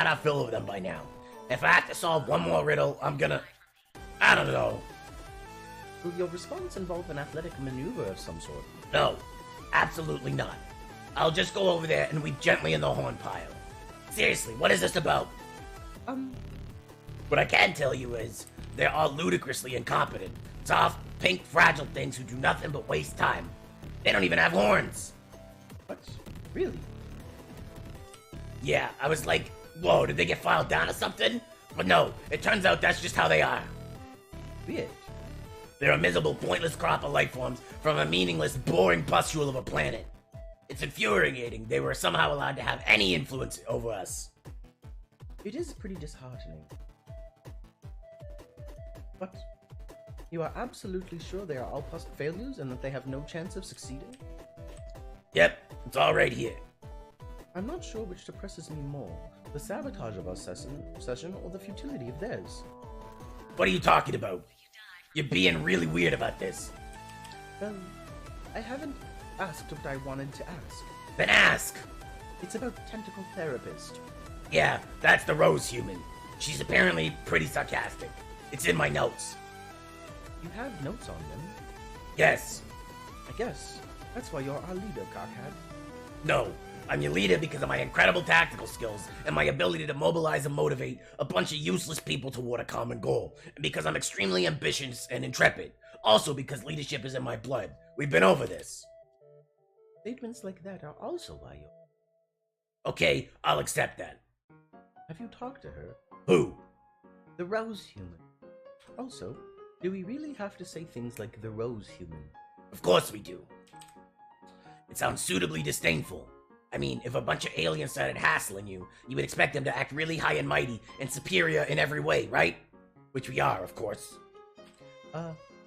our fill of them by now. If I have to solve one more riddle, I don't know. Will your response involve an athletic maneuver of some sort? No, absolutely not. I'll just go over there and weep gently in the horn pile. Seriously, what is this about? What I can tell you is, they're all ludicrously incompetent. Soft, pink, fragile things who do nothing but waste time. They don't even have horns. What? Really? Yeah, I was like, whoa, did they get filed down or something? But no, it turns out that's just how they are. Weird. They're a miserable, pointless crop of life forms from a meaningless, boring pustule of a planet. It's infuriating they were somehow allowed to have any influence over us. It is pretty disheartening. But you are absolutely sure they are all past failures and that they have no chance of succeeding? Yep, it's all right here. I'm not sure which depresses me more, the sabotage of our session or the futility of theirs. What are you talking about? You're being really weird about this. Well, I haven't asked what I wanted to ask. Then ask. It's about Tentacle Therapist. Yeah, that's the Rose human. She's apparently pretty sarcastic. It's in my notes. You have notes on them? Yes. I guess. That's why you're our leader, Cockhead. No. I'm your leader because of my incredible tactical skills and my ability to mobilize and motivate a bunch of useless people toward a common goal. And because I'm extremely ambitious and intrepid. Also because leadership is in my blood. We've been over this. Statements like that are also why you're... Okay, I'll accept that. Have you talked to her? Who? The Rose human. Also, do we really have to say things like the Rose human? Of course we do. It sounds suitably disdainful. I mean, if a bunch of aliens started hassling you, you would expect them to act really high and mighty and superior in every way, right? Which we are, of course.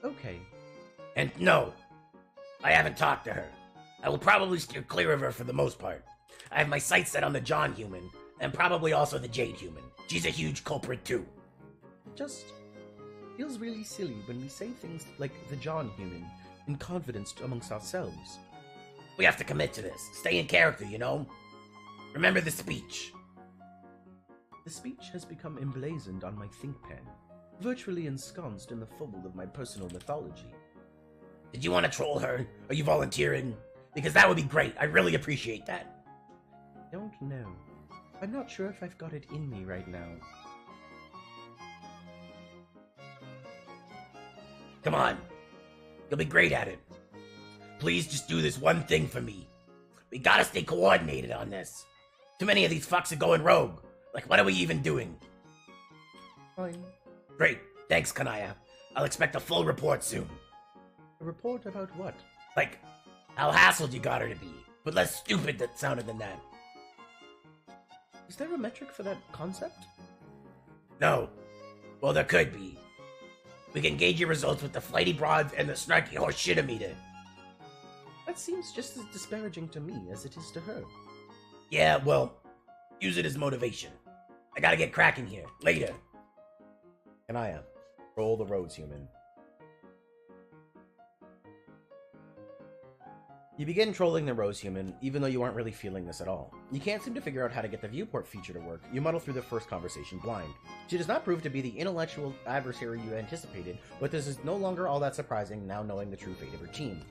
Okay. And no, I haven't talked to her. I will probably steer clear of her for the most part. I have my sights set on the John human, and probably also the Jade human. She's a huge culprit too. It just feels really silly when we say things like the John human in confidence amongst ourselves. We have to commit to this. Stay in character, you know? Remember the speech. The speech has become emblazoned on my think pen, virtually ensconced in the fold of my personal mythology. Did you want to troll her? Are you volunteering? Because that would be great. I really appreciate that. Don't know. I'm not sure if I've got it in me right now. Come on. You'll be great at it. Please just do this one thing for me. We gotta stay coordinated on this. Too many of these fucks are going rogue. Like, what are we even doing? Fine. Great. Thanks, Kanaya. I'll expect a full report soon. A report about what? Like, how hassled you got her to be, but less stupid that sounded than that. Is there a metric for that concept? No. Well, there could be. We can gauge your results with the flighty broads and the snarky horse shit-o-meter. That seems just as disparaging to me as it is to her. Yeah, well, use it as motivation. I gotta get cracking here. Later. Kanaya, roll the Rose Human. You begin trolling the Rose Human, even though you aren't really feeling this at all. You can't seem to figure out how to get the viewport feature to work. You muddle through the first conversation blind. She does not prove to be the intellectual adversary you anticipated, but this is no longer all that surprising now knowing the true fate of her team.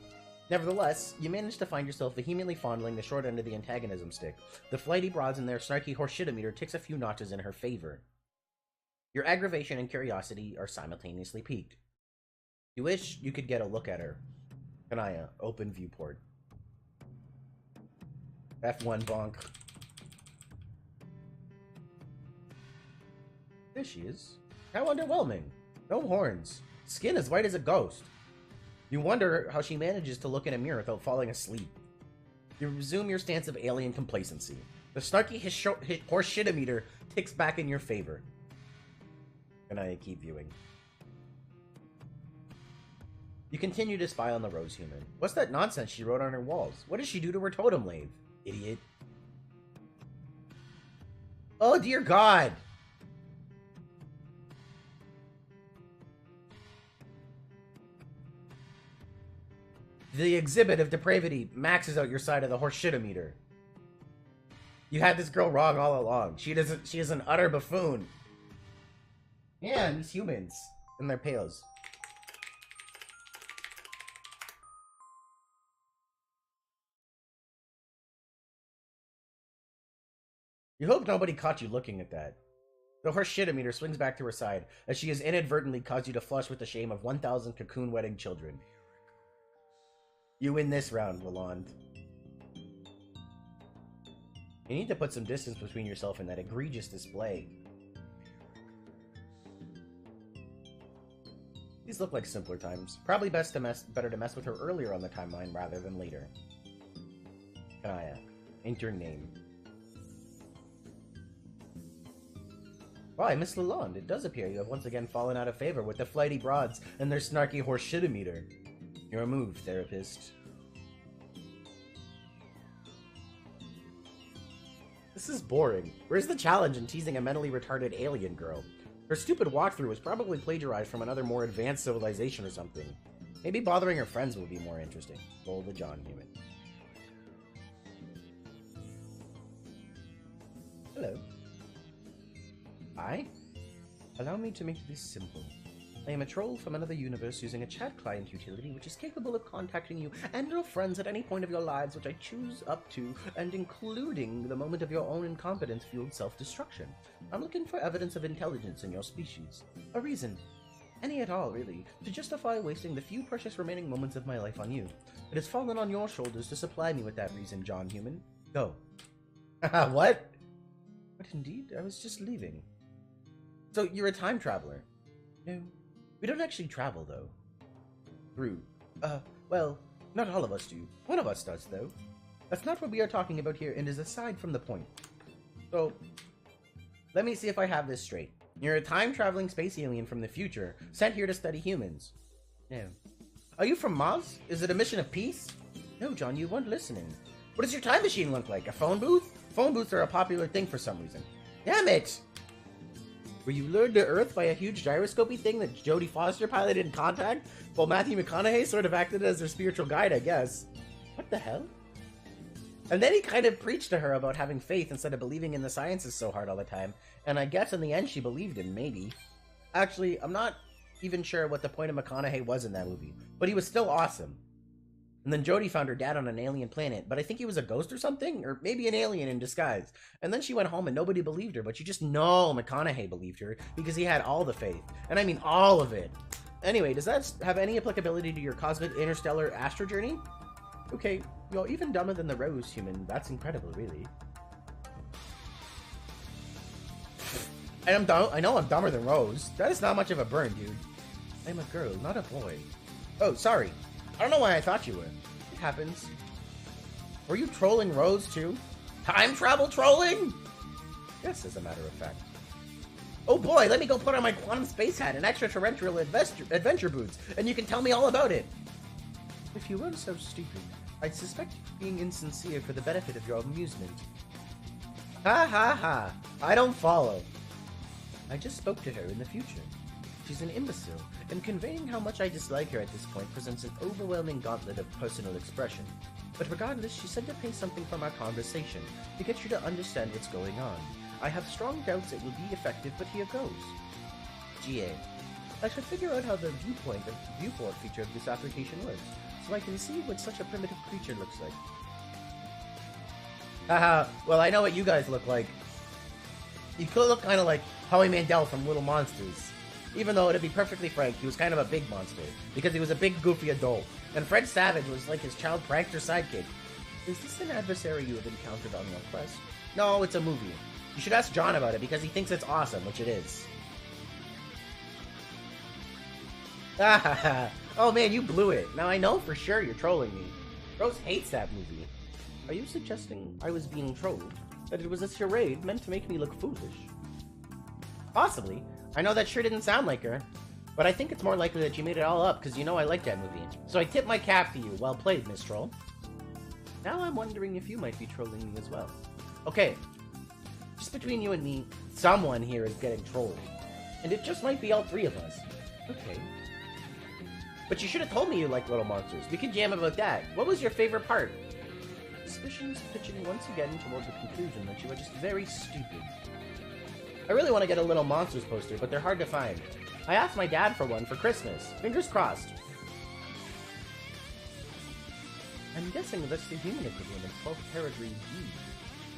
Nevertheless, you manage to find yourself vehemently fondling the short end of the antagonism stick. The flighty broads and their snarky horse shit-o-meter ticks a few notches in her favor. Your aggravation and curiosity are simultaneously piqued. You wish you could get a look at her. Kanaya, open viewport. F1 bonk. There she is. How underwhelming. No horns. Skin as white as a ghost. You wonder how she manages to look in a mirror without falling asleep. You resume your stance of alien complacency. The snarky horse shit-o-meter ticks back in your favor. And I keep viewing. You continue to spy on the Rose Human. What's that nonsense she wrote on her walls? What does she do to her totem lathe? Idiot. Oh dear God! The exhibit of depravity maxes out your side of the horse shit-o-meter. You had this girl wrong all along. She is an utter buffoon. Yeah, these humans and their pails. You hope nobody caught you looking at that. The horse shit-o-meter swings back to her side as she has inadvertently caused you to flush with the shame of 1,000 cocoon-wedding children. You win this round, Lalonde. You need to put some distance between yourself and that egregious display. These look like simpler times. Probably better to mess with her earlier on the timeline rather than later. Kanaya, enter name. Why, Miss Lalonde, it does appear you have once again fallen out of favor with the flighty broads and their snarky horse shit-o-meter. Your move, therapist. This is boring. Where's the challenge in teasing a mentally retarded alien girl? Her stupid walkthrough was probably plagiarized from another more advanced civilization or something. Maybe bothering her friends would be more interesting. Roll the John Human. Hello. Hi. Allow me to make this simple. I am a troll from another universe using a chat client utility which is capable of contacting you and your friends at any point of your lives which I choose up to, and including the moment of your own incompetence-fueled self-destruction. I'm looking for evidence of intelligence in your species. A reason. Any at all, really, to justify wasting the few precious remaining moments of my life on you. It has fallen on your shoulders to supply me with that reason, John Human. Go. What? But indeed, I was just leaving. So, you're a time traveler? No. We don't actually travel, though. Through. Well, not all of us do. One of us does, though. That's not what we are talking about here, and is aside from the point. So, let me see if I have this straight. You're a time-traveling space alien from the future, sent here to study humans. No. Are you from Mars? Is it a mission of peace? No, John, you weren't listening. What does your time machine look like? A phone booth? Phone booths are a popular thing for some reason. Damn it! Were you lured to Earth by a huge gyroscopy thing that Jodie Foster piloted in Contact, while Matthew McConaughey sort of acted as their spiritual guide, I guess? What the hell? And then he kind of preached to her about having faith instead of believing in the sciences so hard all the time, and I guess in the end she believed him, maybe. Actually, I'm not even sure what the point of McConaughey was in that movie, but he was still awesome. And then Jody found her dad on an alien planet, but I think he was a ghost or something, or maybe an alien in disguise. And then she went home and nobody believed her, but you just know McConaughey believed her because he had all the faith. And I mean all of it. Anyway, does that have any applicability to your cosmic interstellar astro journey? Okay, you're even dumber than the Rose human. That's incredible, really. And I know I'm dumber than Rose. That is not much of a burn, dude. I'm a girl, not a boy. Oh, sorry. I don't know why I thought you were. It happens. Were you trolling Rose, too? Time travel trolling? Yes, as a matter of fact. Oh boy, let me go put on my quantum space hat and extraterrestrial adventure boots, and you can tell me all about it. If you weren't so stupid, I'd suspect you being insincere for the benefit of your amusement. Ha ha ha. I don't follow. I just spoke to her in the future. She's an imbecile, and conveying how much I dislike her at this point presents an overwhelming gauntlet of personal expression. But regardless, she said to pay something from our conversation to get you to understand what's going on. I have strong doubts it will be effective, but here goes. GA. I should figure out how the viewport feature of this application works, so I can see what such a primitive creature looks like. Haha, well I know what you guys look like. You could look kind of like Howie Mandel from Little Monsters. Even though, to be perfectly frank, he was kind of a big monster, because he was a big goofy adult, and Fred Savage was like his child prankster sidekick. Is this an adversary you have encountered on your quest? No, it's a movie. You should ask John about it, because he thinks it's awesome, which it is. Oh man, you blew it. Now I know for sure you're trolling me. Rose hates that movie. Are you suggesting I was being trolled? That it was a charade meant to make me look foolish? Possibly. I know that sure didn't sound like her. But I think it's more likely that you made it all up because you know I like that movie. So I tip my cap to you. Well played, Miss Troll. Now I'm wondering if you might be trolling me as well. Okay. Just between you and me, someone here is getting trolled. And it just might be all three of us. Okay. But you should have told me you like Little Monsters. We could jam about that. What was your favorite part? Suspicions pitching once again toward the conclusion that you are just very stupid. I really want to get a Little Monsters poster, but they're hard to find. I asked my dad for one for Christmas. Fingers crossed. I'm guessing that's the human equivalent of 12 Peregrine D.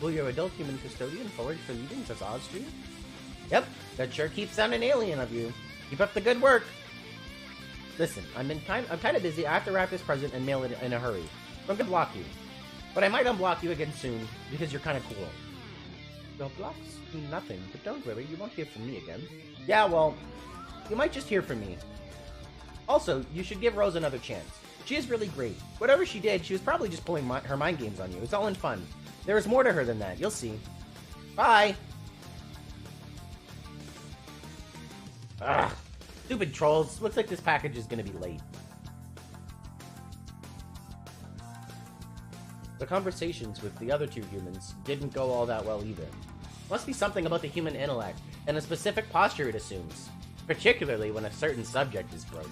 Will your adult human custodian forward for leavings as Ozstream? Yep, that sure keeps sounding alien of you. Keep up the good work. Listen, I'm kind of busy. I have to wrap this present and mail it in a hurry. So I'm gonna block you. But I might unblock you again soon, because you're kind of cool. Your blocks mean nothing, but don't worry, you won't hear from me again. Yeah, well, you might just hear from me. Also, you should give Rose another chance. She is really great. Whatever she did, she was probably just pulling her mind games on you. It's all in fun. There is more to her than that. You'll see. Bye! Ugh. Stupid trolls. Looks like this package is gonna be late. The conversations with the other two humans didn't go all that well either. Must be something about the human intellect, and a specific posture it assumes, particularly when a certain subject is broached.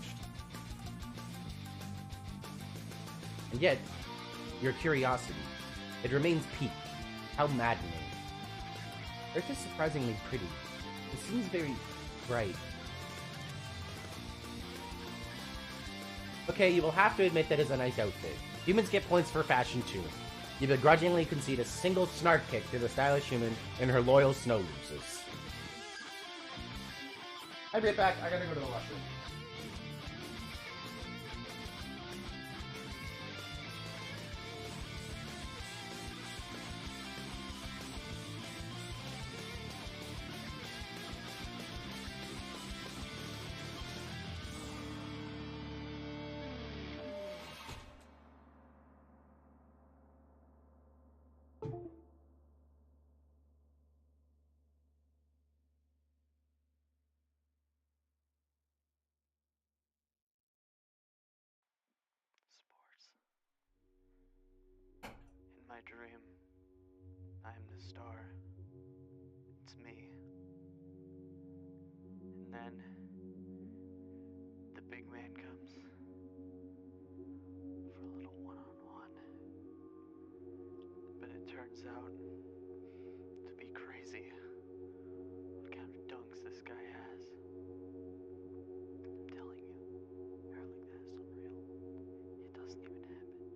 And yet, your curiosity, it remains piqued. How maddening. Earth is surprisingly pretty. It seems very bright. Okay, you will have to admit that is a nice outfit. Humans get points for fashion too. You begrudgingly concede a single snark kick to the stylish human in her loyal snow loses. I'll be right back. I gotta go to the washroom. Sports. In my dream, I am the star. It's me. And then, the big man comes for a little one-on-one. But it turns out to be crazy. What kind of dunks this guy has. I'm telling you, hurling that is unreal. It doesn't even happen.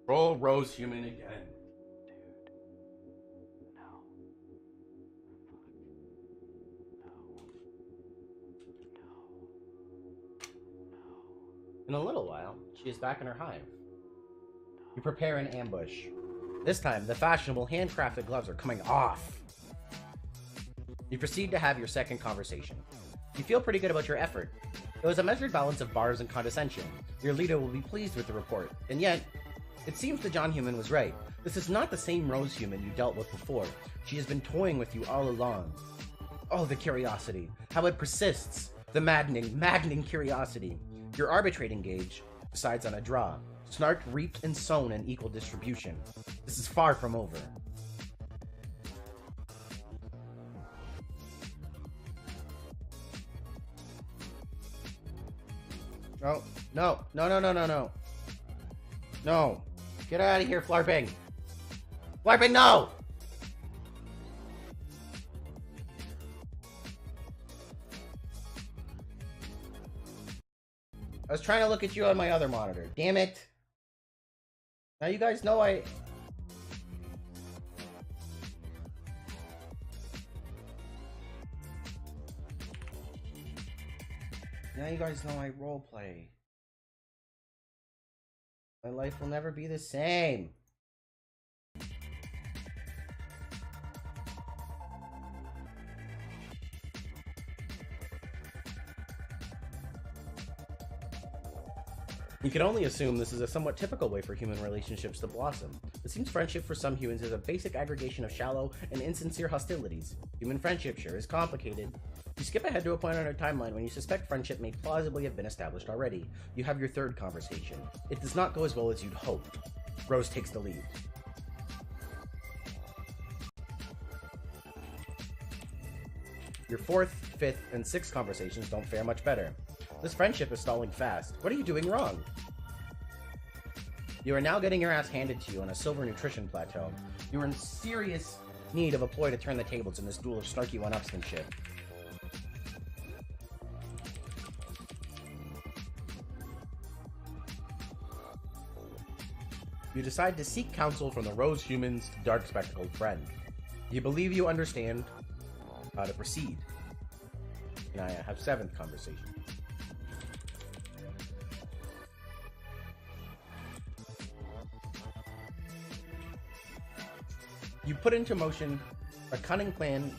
Roll Rose Human again. Dude. No. Fuck. No. In a little while, she is back in her hive. You prepare an ambush. This time, the fashionable handcrafted gloves are coming off. You proceed to have your second conversation. You feel pretty good about your effort. It was a measured balance of bars and condescension. Your leader will be pleased with the report, and yet, it seems the John Human was right. This is not the same Rose Human you dealt with before. She has been toying with you all along. Oh, the curiosity. How it persists. The maddening curiosity. Your arbitrating gauge decides on a draw. Snark reaped and sown in equal distribution. This is far from over. Oh, no. No. Get out of here, Flarping. Flarping, no! I was trying to look at you on my other monitor. Damn it. Now you guys know I... Now you guys know I roleplay. My life will never be the same. You can only assume this is a somewhat typical way for human relationships to blossom. It seems friendship for some humans is a basic aggregation of shallow and insincere hostilities. Human friendship sure is complicated. You skip ahead to a point on our timeline when you suspect friendship may plausibly have been established already. You have your third conversation. It does not go as well as you'd hoped. Rose takes the lead. Your fourth, fifth, and sixth conversations don't fare much better. This friendship is stalling fast. What are you doing wrong? You are now getting your ass handed to you on a silver nutrition plateau. You are in serious need of a ploy to turn the tables in this duel of snarky one-upsmanship. You decide to seek counsel from the Rose Human's dark spectacled friend. You believe you understand how to proceed. And I have seventh conversation. You put into motion a cunning plan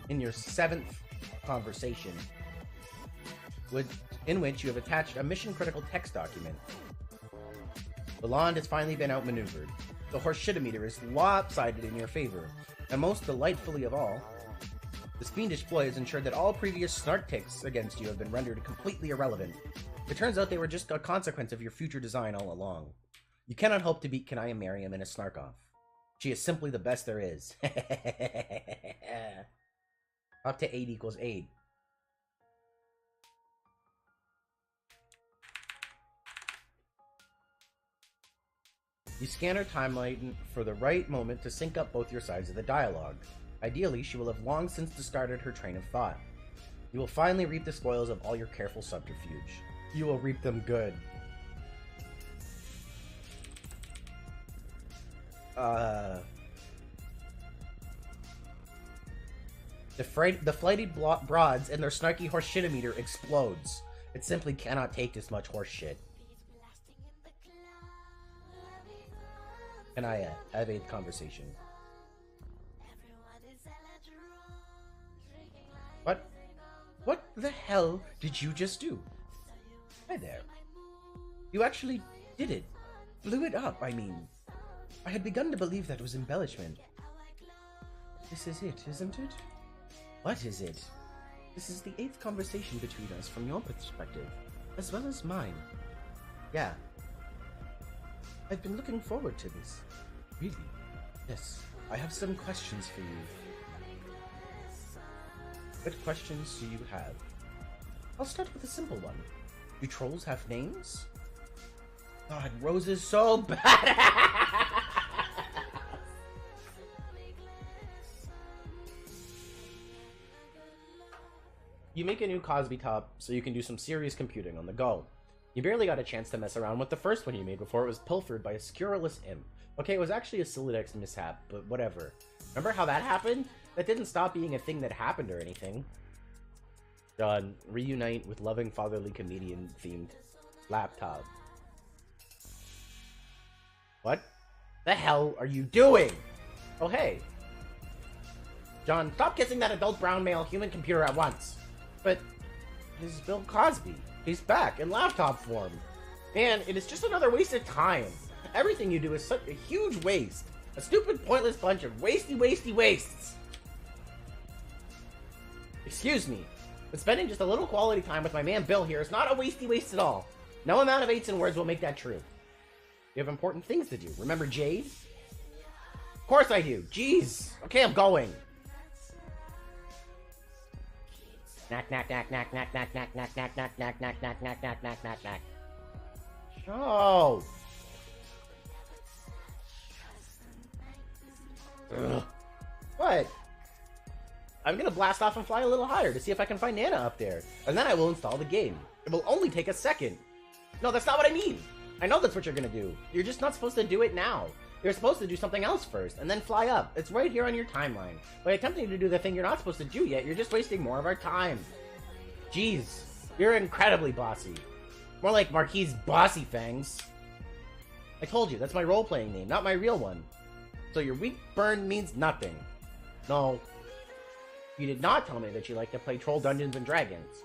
in your seventh conversation, in which you have attached a mission-critical text document. The Lond has finally been outmaneuvered. The horseshitometer is lopsided in your favor, and most delightfully of all, this fiendish ploy has ensured that all previous snark ticks against you have been rendered completely irrelevant. It turns out they were just a consequence of your future design all along. You cannot hope to beat Kanaya Merriam in a snark-off. She is simply the best there is. Up to 8 equals 8. You scan her timeline for the right moment to sync up both your sides of the dialogue. Ideally, she will have long since discarded her train of thought. You will finally reap the spoils of all your careful subterfuge. You will reap them good. The flighty broads and their snarky horseshitometer explodes. It simply cannot take this much horseshit. And I have a conversation. What the hell did you just do? Hi there. You actually did it. Blew it up, I mean. I had begun to believe that was embellishment. This is it, isn't it? What is it? This is the 8th conversation between us from your perspective, as well as mine. Yeah. I've been looking forward to this. Really? Yes. I have some questions for you. What questions do you have? I'll start with a simple one. Do trolls have names? God, Rose is so bad. You make a new Cosby top so you can do some serious computing on the go. You barely got a chance to mess around with the first one you made before it was pilfered by a scurrilous imp. Okay, it was actually a Solidex mishap, but whatever. Remember how that happened? That didn't stop being a thing that happened or anything. John, reunite with loving fatherly comedian themed laptop. What the hell are you doing? Oh, hey. John, stop kissing that adult brown male human computer at once. But this is Bill Cosby. He's back in laptop form. Man, it is just another waste of time. Everything you do is such a huge waste. A stupid, pointless bunch of wasty wastes. Excuse me, but spending just a little quality time with my man Bill here is not a wasty waste at all. No amount of 8s and words will make that true. You have important things to do. Remember Jade? Of course I do. Jeez. Okay, I'm going. Knack, knack, knack, knack, knack, knack, knack, knack, knack, knack, knack, knack, knack, knack, knack, knack, knack, knack. Oh. Ugh. What? I'm gonna blast off and fly a little higher to see if I can find Nana up there, and then I will install the game. It will only take a second. No, that's not what I mean. I know that's what you're gonna do. You're just not supposed to do it now. You're supposed to do something else first, and then fly up. It's right here on your timeline. By attempting to do the thing you're not supposed to do yet, you're just wasting more of our time. Jeez, you're incredibly bossy. More like Marquis Bossy Fangs. I told you, that's my role-playing name, not my real one. So your weak burn means nothing. No. You did not tell me that you like to play Troll Dungeons and Dragons.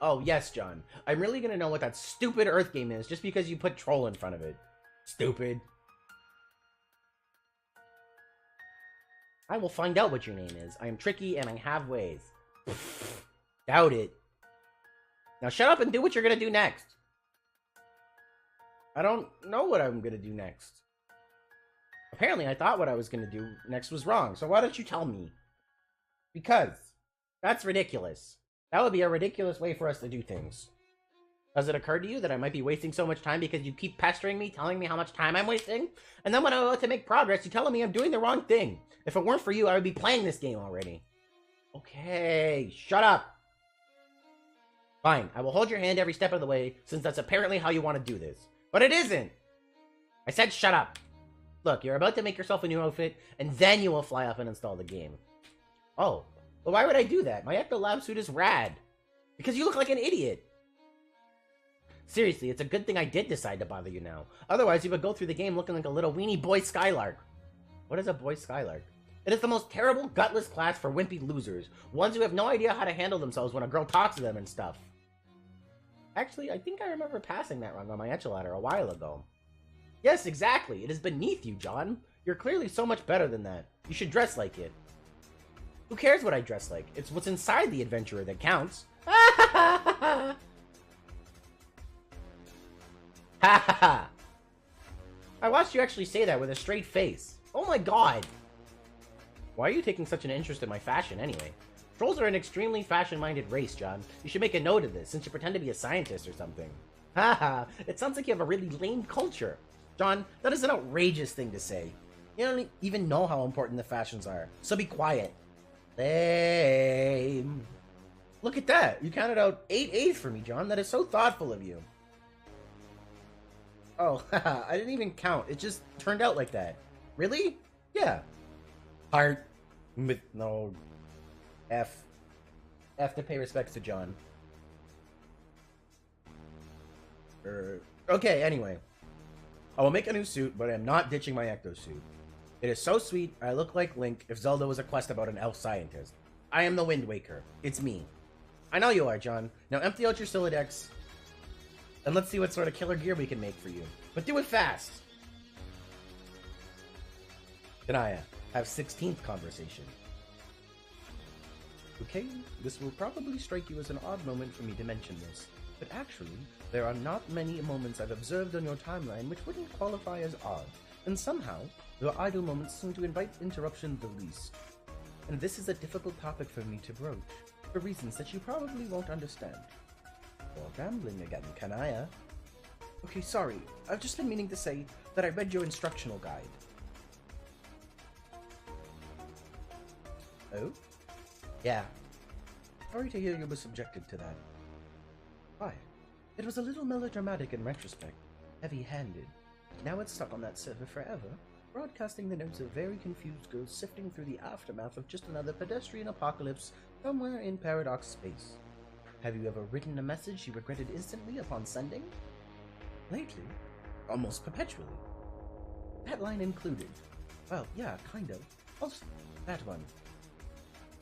Oh, yes, John. I'm really gonna know what that stupid Earth game is just because you put Troll in front of it. Stupid. I will find out what your name is. I am tricky and I have ways. Doubt it. Now shut up and do what you're gonna do next. I don't know what I'm gonna do next. Apparently I thought what I was gonna do next was wrong, so why don't you tell me? Because that's ridiculous. That would be a ridiculous way for us to do things. Does it occur to you that I might be wasting so much time because you keep pestering me, telling me how much time I'm wasting? And then when I'm about to make progress, you're telling me I'm doing the wrong thing. If it weren't for you, I would be playing this game already. Okay, shut up. Fine, I will hold your hand every step of the way, since that's apparently how you want to do this. But it isn't! I said shut up. Look, you're about to make yourself a new outfit, and then you will fly up and install the game. Oh, well why would I do that? My Ecto Lab suit is rad. Because you look like an idiot. Seriously, it's a good thing I did decide to bother you now. Otherwise, you would go through the game looking like a little weenie boy Skylark. What is a boy Skylark? It is the most terrible, gutless class for wimpy losers. Ones who have no idea how to handle themselves when a girl talks to them and stuff. Actually, I think I remember passing that wrong on my etch ladder a while ago. Yes, exactly. It is beneath you, John. You're clearly so much better than that. You should dress like it. Who cares what I dress like? It's what's inside the adventurer that counts. Ha ha ha! I watched you actually say that with a straight face. Oh my god! Why are you taking such an interest in my fashion anyway? Trolls are an extremely fashion-minded race, John. You should make a note of this, since you pretend to be a scientist or something. Haha, it sounds like you have a really lame culture. John, that is an outrageous thing to say. You don't even know how important the fashions are, so be quiet. Lame. Look at that. You counted out 8 A's for me, John. That is so thoughtful of you. Oh, haha, I didn't even count. It just turned out like that. Really? Yeah. Heart. With no. F. F to pay respects to John. Okay, anyway. I will make a new suit, but I am not ditching my Ecto suit. It is so sweet, I look like Link if Zelda was a quest about an elf scientist. I am the Wind Waker. It's me. I know you are, John. Now empty out your Solidex, and let's see what sort of killer gear we can make for you. But do it fast! Kanaya, have 16th conversation. Okay, this will probably strike you as an odd moment for me to mention this, but actually, there are not many moments I've observed on your timeline which wouldn't qualify as odd, and somehow, your idle moments seem to invite interruption the least. And this is a difficult topic for me to broach, for reasons that you probably won't understand. You're rambling again, Kanaya. Okay, sorry, I've just been meaning to say that I read your instructional guide. Oh? Yeah. Sorry to hear you were subjected to that. Why? It was a little melodramatic in retrospect, heavy-handed. Now it's stuck on that server forever, broadcasting the notes of very confused girls sifting through the aftermath of just another pedestrian apocalypse somewhere in Paradox space. Have you ever written a message you regretted instantly upon sending? Lately, almost perpetually. That line included. Well, yeah, kind of. Also, that one.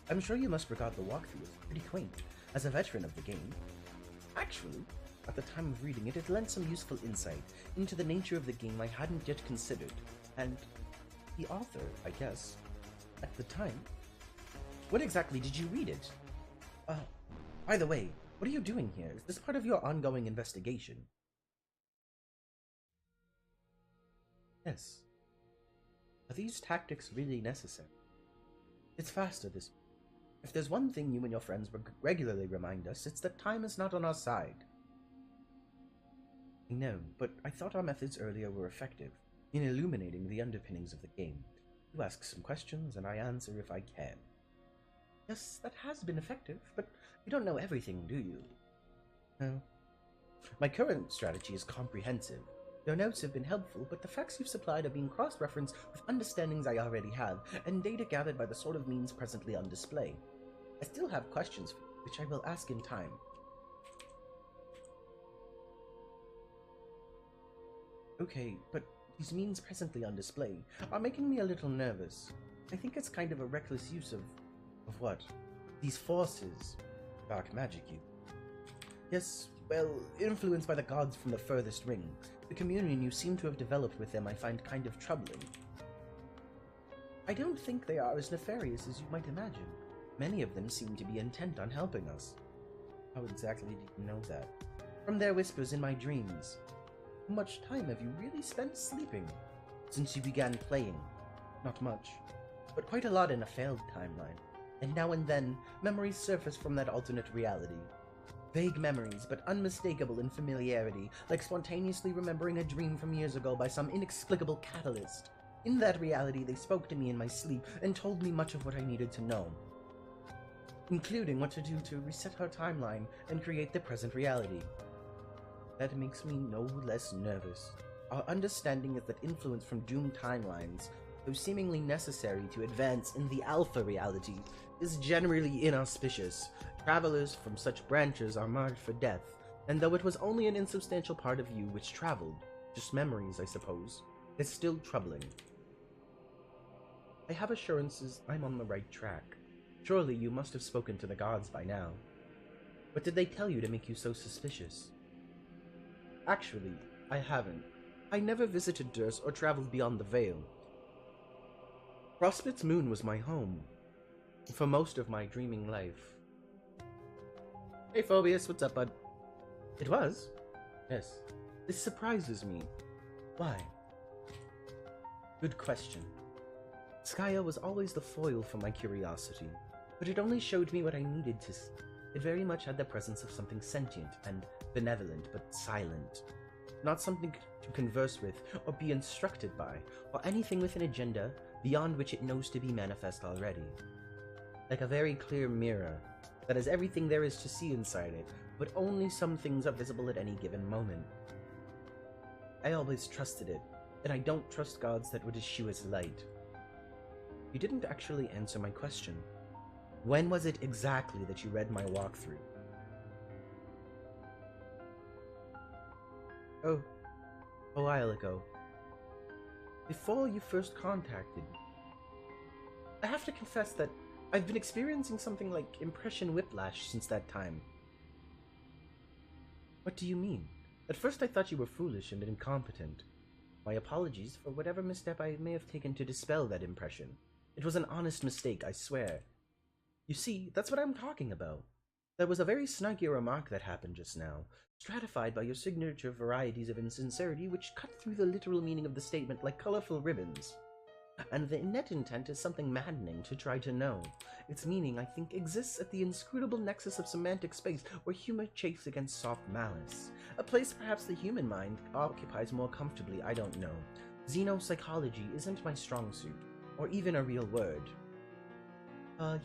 I'm sure you must regard the walkthrough as pretty quaint, as a veteran of the game. Actually, at the time of reading it, it lent some useful insight into the nature of the game I hadn't yet considered, and the author, I guess, at the time. When exactly did you read it? By the way, what are you doing here? Is this part of your ongoing investigation? Yes. Are these tactics really necessary? It's faster this way. If there's one thing you and your friends regularly remind us, it's that time is not on our side. I know, but I thought our methods earlier were effective in illuminating the underpinnings of the game. You ask some questions, and I answer if I can. Yes, that has been effective, but you don't know everything, do you? No. My current strategy is comprehensive. Your notes have been helpful, but the facts you've supplied are being cross-referenced with understandings I already have, and data gathered by the sort of means presently on display. I still have questions for you, which I will ask in time. Okay, but these means presently on display are making me a little nervous. I think it's kind of a reckless use of what? These forces. Dark magic, you. Yes, well, influenced by the gods from the furthest ring. The communion you seem to have developed with them I find kind of troubling. I don't think they are as nefarious as you might imagine. Many of them seem to be intent on helping us. How exactly did you know that? From their whispers in my dreams. How much time have you really spent sleeping? Since you began playing? Not much, but quite a lot in a failed timeline. And now and then, memories surface from that alternate reality. Vague memories, but unmistakable in familiarity, like spontaneously remembering a dream from years ago by some inexplicable catalyst. In that reality, they spoke to me in my sleep and told me much of what I needed to know, including what to do to reset our timeline and create the present reality. That makes me no less nervous. Our understanding is that influence from doomed timelines, though seemingly necessary to advance in the alpha reality, is generally inauspicious. Travelers from such branches are marked for death, and though it was only an insubstantial part of you which traveled, just memories, I suppose, it's still troubling. I have assurances I'm on the right track. Surely you must have spoken to the gods by now. What did they tell you to make you so suspicious? Actually, I haven't. I never visited Durs or traveled beyond the Veil. Frostbit's moon was my home for most of my dreaming life. Hey Phobius, what's up, bud? It was? Yes. This surprises me. Why? Good question. Skya was always the foil for my curiosity, but it only showed me what I needed to see. It very much had the presence of something sentient and benevolent, but silent. Not something to converse with, or be instructed by, or anything with an agenda beyond which it knows to be manifest already. Like a very clear mirror that has everything there is to see inside it, but only some things are visible at any given moment. I always trusted it, and I don't trust gods that would eschew its light. You didn't actually answer my question. When was it exactly that you read my walkthrough? Oh, a while ago. Before you first contacted me. I have to confess that I've been experiencing something like impression whiplash since that time. What do you mean? At first I thought you were foolish and incompetent. My apologies for whatever misstep I may have taken to dispel that impression. It was an honest mistake, I swear. You see, that's what I'm talking about. There was a very snarky remark that happened just now, stratified by your signature varieties of insincerity which cut through the literal meaning of the statement like colorful ribbons. And the net intent is something maddening to try to know. Its meaning, I think, exists at the inscrutable nexus of semantic space where humor chafes against soft malice. A place perhaps the human mind occupies more comfortably, I don't know. Xenopsychology isn't my strong suit, or even a real word.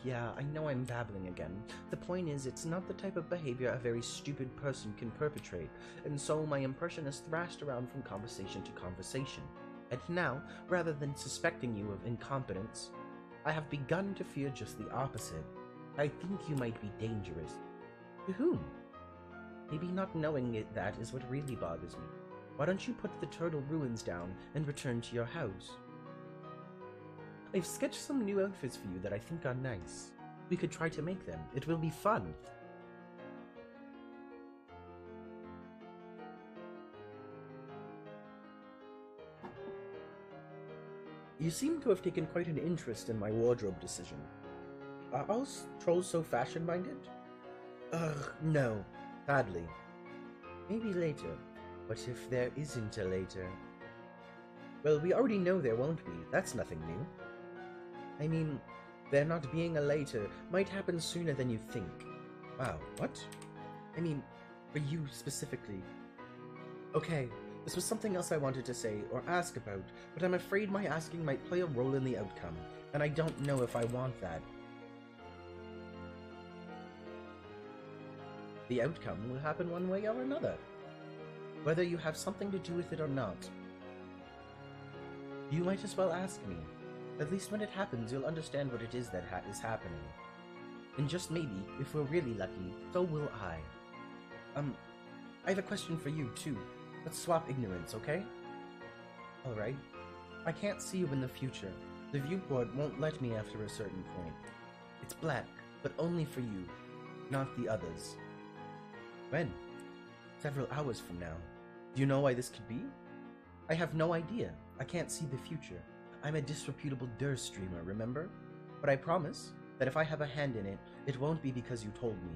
Yeah, I know I'm babbling again. The point is, it's not the type of behavior a very stupid person can perpetrate, and so my impression is thrashed around from conversation to conversation. And now, rather than suspecting you of incompetence, I have begun to fear just the opposite. I think you might be dangerous. To whom? Maybe not knowing that is what really bothers me. Why don't you put the turtle ruins down and return to your house? I've sketched some new outfits for you that I think are nice. We could try to make them. It will be fun. You seem to have taken quite an interest in my wardrobe decision. Are all trolls so fashion-minded? Ugh, no. Sadly. Maybe later. But if there isn't a later... Well, we already know there won't be. That's nothing new. I mean, there not being a later might happen sooner than you think. Wow, what? I mean, for you specifically. Okay, this was something else I wanted to say or ask about, but I'm afraid my asking might play a role in the outcome, and I don't know if I want that. The outcome will happen one way or another, whether you have something to do with it or not. You might as well ask me. At least when it happens, you'll understand what it is that is happening. And just maybe, if we're really lucky, so will I. I have a question for you, too. Let's swap ignorance, okay? Alright. I can't see you in the future. The viewport won't let me after a certain point. It's black, but only for you, not the others. When? Several hours from now. Do you know why this could be? I have no idea. I can't see the future. I'm a disreputable streamer, remember? But I promise that if I have a hand in it, it won't be because you told me.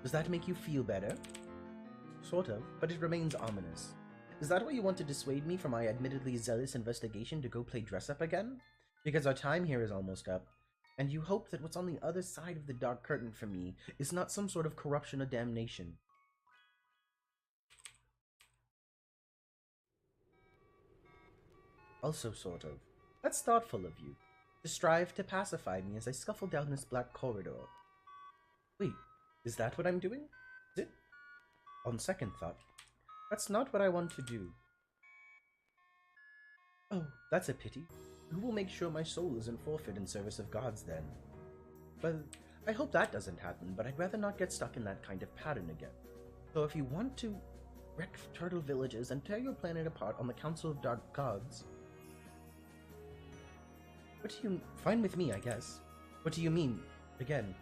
Does that make you feel better? Sort of, but it remains ominous. Is that why you want to dissuade me from my admittedly zealous investigation to go play dress-up again? Because our time here is almost up, and you hope that what's on the other side of the dark curtain for me is not some sort of corruption or damnation. Also sort of. That's thoughtful of you, to strive to pacify me as I scuffle down this black corridor. Wait, is that what I'm doing? Is it? On second thought, that's not what I want to do. Oh, that's a pity. Who will make sure my soul isn't forfeit in service of gods then? Well, I hope that doesn't happen, but I'd rather not get stuck in that kind of pattern again. So if you want to wreck turtle villages and tear your planet apart on the Council of Dark Gods... Fine with me, I guess. What do you mean? Again.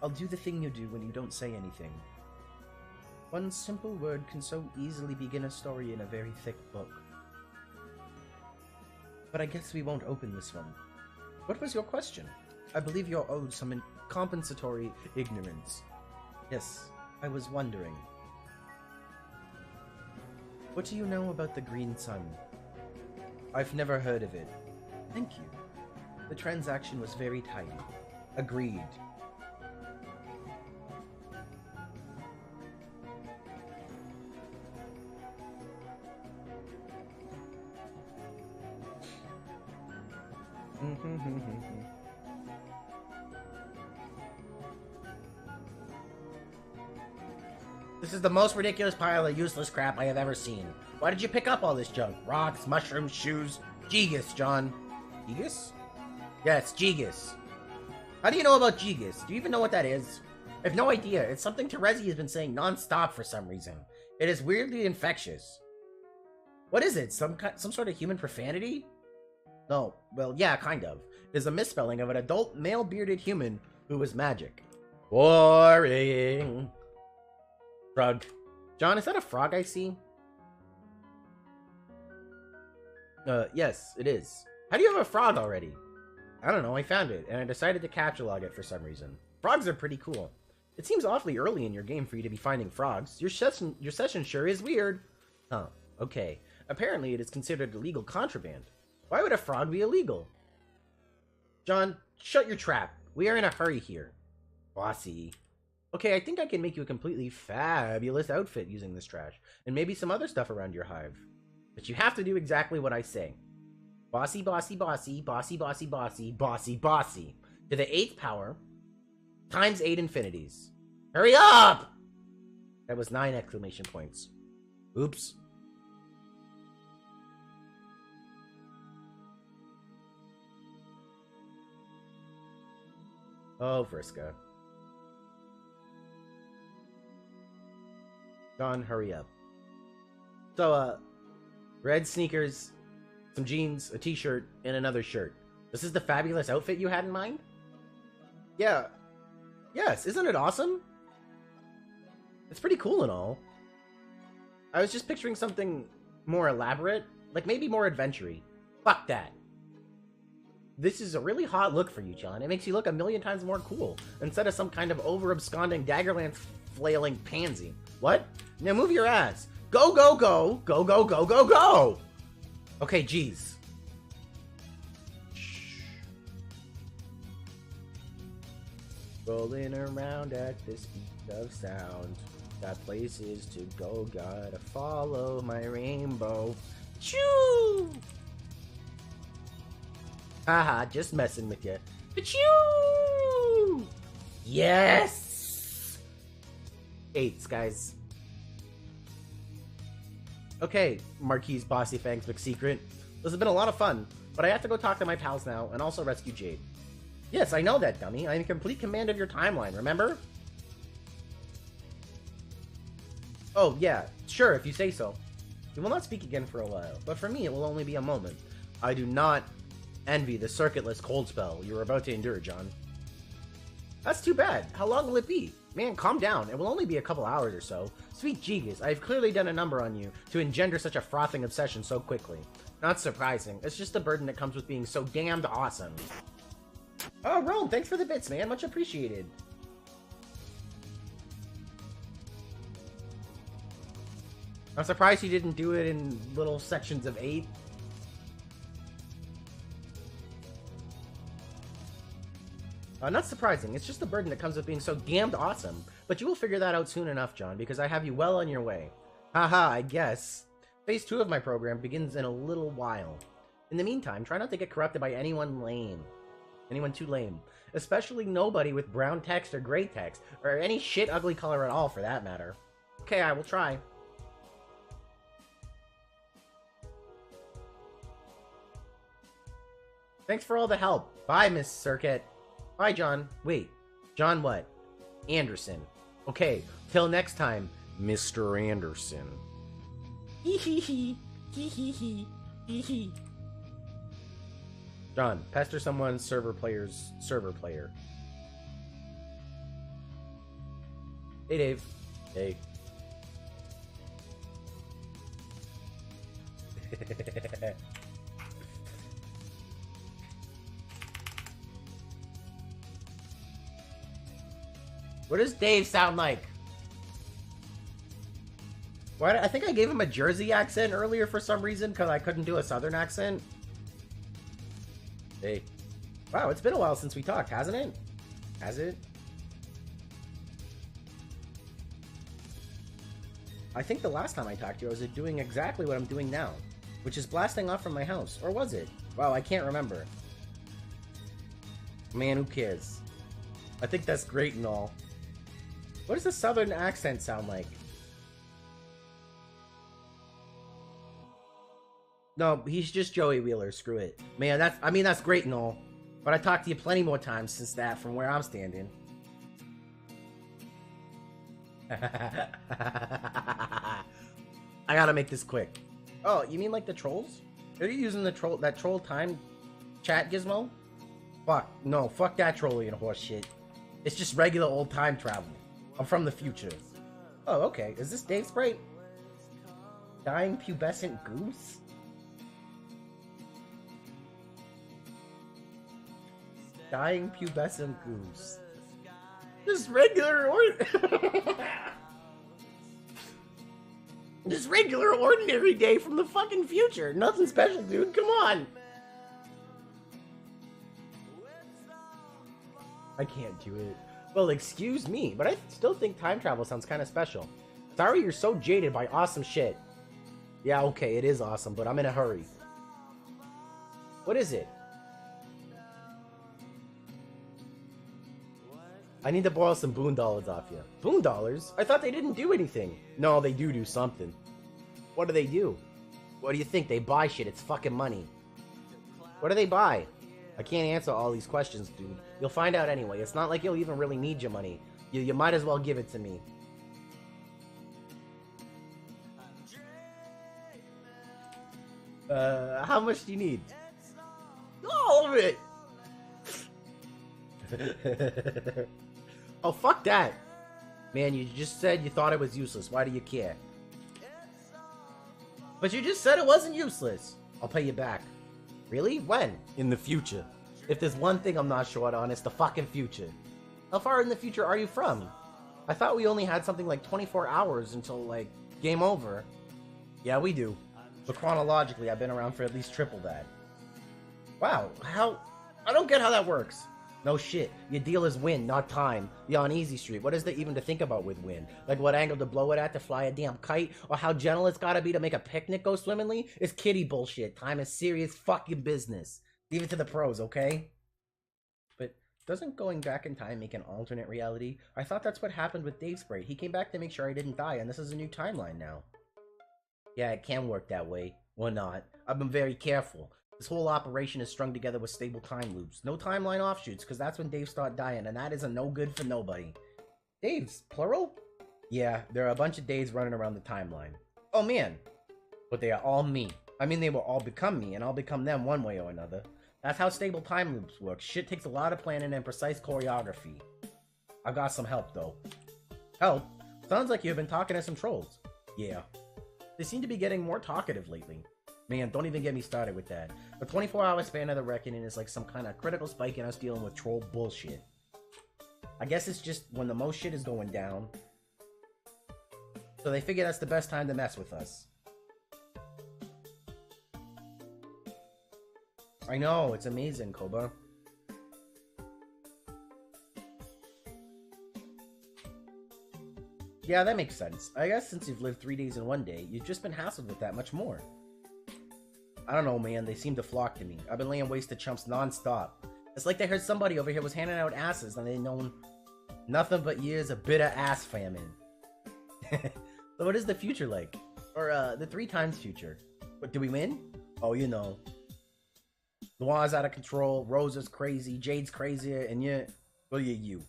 I'll do the thing you do when you don't say anything. One simple word can so easily begin a story in a very thick book. But I guess we won't open this one. What was your question? I believe you're owed some compensatory ignorance. Yes, I was wondering. What do you know about the Green Sun? I've never heard of it. Thank you. The transaction was very tiny. Agreed. This is the most ridiculous pile of useless crap I have ever seen. Why did you pick up all this junk? Rocks, mushrooms, shoes? Gigas, John. Gigas? Yes, Gigas. How do you know about Gigas? Do you even know what that is? I have no idea. It's something Terezi has been saying non-stop for some reason. It is weirdly infectious. What is it? Some sort of human profanity? No. Well, yeah, kind of. It is a misspelling of an adult male bearded human who is magic. Boring. Frog. John, is that a frog I see? Yes, it is. How do you have a frog already? I don't know, I found it, and I decided to catalog it for some reason. Frogs are pretty cool. It seems awfully early in your game for you to be finding frogs. Your session sure is weird. Huh, okay. Apparently it is considered illegal contraband. Why would a frog be illegal? John, shut your trap. We are in a hurry here. Bossy. Okay, I think I can make you a completely fabulous outfit using this trash, and maybe some other stuff around your hive. But you have to do exactly what I say. Bossy, bossy, bossy, bossy, bossy, bossy, bossy, bossy. to the 8th power times 8 infinities. Hurry up! That was 9 exclamation points. Oops. Oh, Vriska. John, hurry up. So, red sneakers, some jeans, a t-shirt, and another shirt. This is the fabulous outfit you had in mind? Yeah. Yes, isn't it awesome? It's pretty cool and all. I was just picturing something more elaborate, like maybe more adventure-y. Fuck that. This is a really hot look for you, John. It makes you look a million times more cool, instead of some kind of over-absconding Daggerlance flailing pansy. What? Now move your ass. Go, go, go! Go, go, go, go, go! Okay, geez. Shh. Rolling around at the speed of sound. Got places to go, gotta follow my rainbow. Choo! Haha, just messing with you. Choo! Yes! 8s, guys. Okay, Marquise Bossy Fangs McSecret. This has been a lot of fun, but I have to go talk to my pals now and also rescue Jade. Yes, I know that, dummy. I'm in complete command of your timeline, remember? Oh, yeah, sure, if you say so. We will not speak again for a while, but for me it will only be a moment. I do not envy the circuitless cold spell you are about to endure, John. That's too bad. How long will it be? Man, calm down. It will only be a couple hours or so. Sweet Jigas, I have clearly done a number on you to engender such a frothing obsession so quickly. Not surprising. It's just the burden that comes with being so damned awesome. Oh, Rome, thanks for the bits, man. Much appreciated. I'm surprised you didn't do it in little sections of 8. Not surprising. It's just the burden that comes with being so damned awesome. But you will figure that out soon enough, John, because I have you well on your way. Haha, I guess. Phase 2 of my program begins in a little while. In the meantime, try not to get corrupted by anyone lame. Anyone too lame. Especially nobody with brown text or gray text, or any shit ugly color at all for that matter. Okay, I will try. Thanks for all the help. Bye, Miss Circuit. Bye, John. Wait. John what? Anderson. Okay, till next time, Mr. Anderson. Hee hee hee. Hee hee hee. Hee hee. John, pester someone's server player's server player. Hey, Dave. Hey. What does Dave sound like? What? I think I gave him a Jersey accent earlier for some reason because I couldn't do a Southern accent. Hey. Wow, it's been a while since we talked, hasn't it? Has it? I think the last time I talked to you, I was doing exactly what I'm doing now, which is blasting off from my house. Or was it? Wow, I can't remember. Man, who cares? I think that's great and all. What does the Southern accent sound like? No, he's just Joey Wheeler. Screw it. Man, that's great and all. But I talked to you plenty more times since that from where I'm standing. I gotta make this quick. Oh, you mean like the trolls? Are you using that troll time chat gizmo? Fuck, no, fuck that trolling horse shit. It's just regular old time travel. I'm from the future. Oh, okay. Is this Dave Sprite? Dying pubescent goose? Dying pubescent goose. Just regular Just regular ordinary day from the fucking future. Nothing special, dude. Come on. I can't do it. Well, excuse me, but I still think time travel sounds kind of special. Sorry you're so jaded by awesome shit. Yeah, okay, it is awesome, but I'm in a hurry. What is it? I need to borrow some boondollars off you. Boondollars? I thought they didn't do anything. No, they do something. What do they do? What do you think? They buy shit. It's fucking money. What do they buy? I can't answer all these questions, dude. You'll find out anyway. It's not like you'll even really need your money. You might as well give it to me. How much do you need? All of it! Oh, fuck that! Man, you just said you thought it was useless. Why do you care? But you just said it wasn't useless. I'll pay you back. Really? When? In the future. If there's one thing I'm not short on, it's the fucking future. How far in the future are you from? I thought we only had something like 24 hours until, like, game over. Yeah, we do. But chronologically, I've been around for at least triple that. Wow, how... I don't get how that works. No shit. Your deal is win, not time. You're on Easy Street. What is there even to think about with win? Like what angle to blow it at to fly a damn kite? Or how gentle it's gotta be to make a picnic go swimmingly? It's kiddie bullshit. Time is serious fucking business. Leave it to the pros, okay? But doesn't going back in time make an alternate reality? I thought that's what happened with Dave Spray. He came back to make sure I didn't die, and this is a new timeline now. Yeah, it can work that way. Or not. I've been very careful. This whole operation is strung together with stable time loops. No timeline offshoots, because that's when Dave started dying, and that is a no good for nobody. Daves, plural? Yeah, there are a bunch of Daves running around the timeline. Oh man. But they are all me. I mean, they will all become me, and I'll become them one way or another. That's how stable time loops work. Shit takes a lot of planning and precise choreography. I've got some help, though. Help? Sounds like you've been talking to some trolls. Yeah. They seem to be getting more talkative lately. Man, don't even get me started with that. The 24-hour span of the reckoning is like some kind of critical spike in us dealing with troll bullshit. I guess it's just when the most shit is going down. So they figure that's the best time to mess with us. I know, it's amazing, Koba. Yeah, that makes sense. I guess since you've lived 3 days in one day, you've just been hassled with that much more. I don't know, man. They seem to flock to me. I've been laying waste to chumps non-stop. It's like they heard somebody over here was handing out asses and they'd known nothing but years of bitter ass famine. So what is the future like? Or, the 3 times future? What, do we win? Oh, you know. Noir's out of control, Rosa's crazy, Jade's crazier, and well, you're you.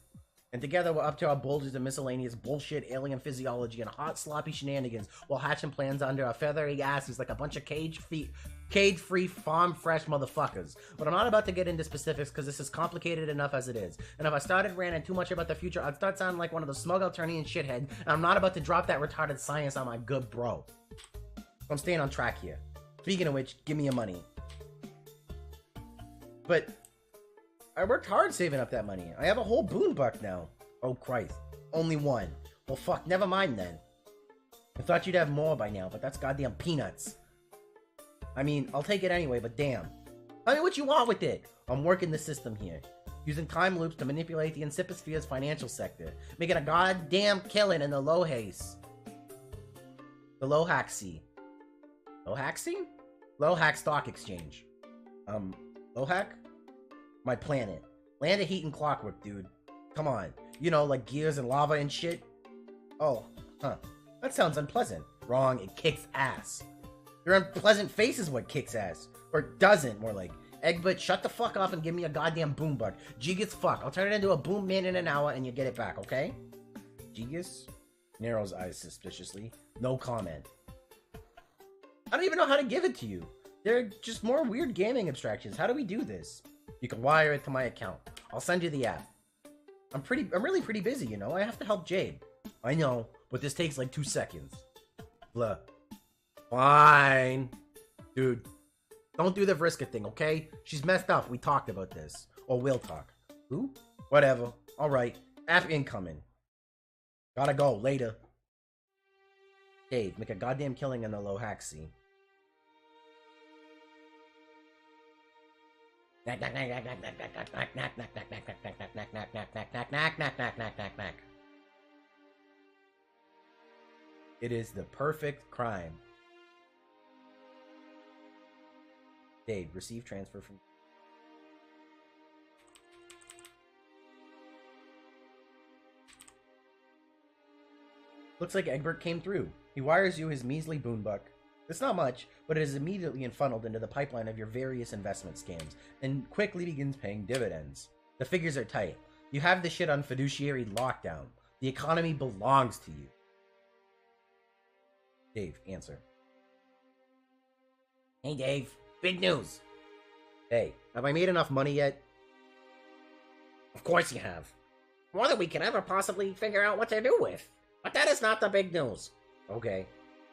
And together we're up to our bulges of miscellaneous bullshit, alien physiology, and hot sloppy shenanigans while hatching plans under our feathery asses like a bunch of cage-free, farm-fresh motherfuckers. But I'm not about to get into specifics because this is complicated enough as it is. And if I started ranting too much about the future, I'd start sounding like one of the smug Alternian shithead, and I'm not about to drop that retarded science on my good bro. So I'm staying on track here. Speaking of which, give me your money. But I worked hard saving up that money. I have a whole boon buck now. Oh Christ. Only one. Well fuck, never mind then. I thought you'd have more by now, but that's goddamn peanuts. I mean, I'll take it anyway, but damn. I mean, what you want with it? I'm working the system here. Using time loops to manipulate the Inciposphere's financial sector. Making a goddamn killing in the Lohax. The Lohaxy. Lohaxy? Lohax Stock Exchange. Lohac? My planet. Land of heat and clockwork, dude. Come on. You know, like gears and lava and shit? Oh, huh. That sounds unpleasant. Wrong, it kicks ass. Your unpleasant face is what kicks ass. Or doesn't, more like. Egbert, shut the fuck off and give me a goddamn boom buck. Gigas fuck. I'll turn it into a boom man in an hour and you get it back, okay? Gigas? Narrows eyes suspiciously. No comment. I don't even know how to give it to you. They're just more weird gaming abstractions. How do we do this? You can wire it to my account. I'll send you the app. I'm really pretty busy, you know? I have to help Jade. I know, but this takes like 2 seconds. Blah. Fine. Dude, don't do the Vriska thing, okay? She's messed up. We talked about this. Or we'll talk. Who? Whatever. Alright. App incoming. Gotta go. Later. Jade, make a goddamn killing in the Lohaxy. It is the perfect crime. Dave, receive transfer from... Looks like Egbert came through. He wires you his measly boonbuck. It's not much, but it is immediately funneled into the pipeline of your various investment scams, and quickly begins paying dividends. The figures are tight. You have the shit on fiduciary lockdown. The economy belongs to you. Dave, answer. Hey, Dave. Big news. Hey, have I made enough money yet? Of course you have. More than we can ever possibly figure out what to do with. But that is not the big news. Okay.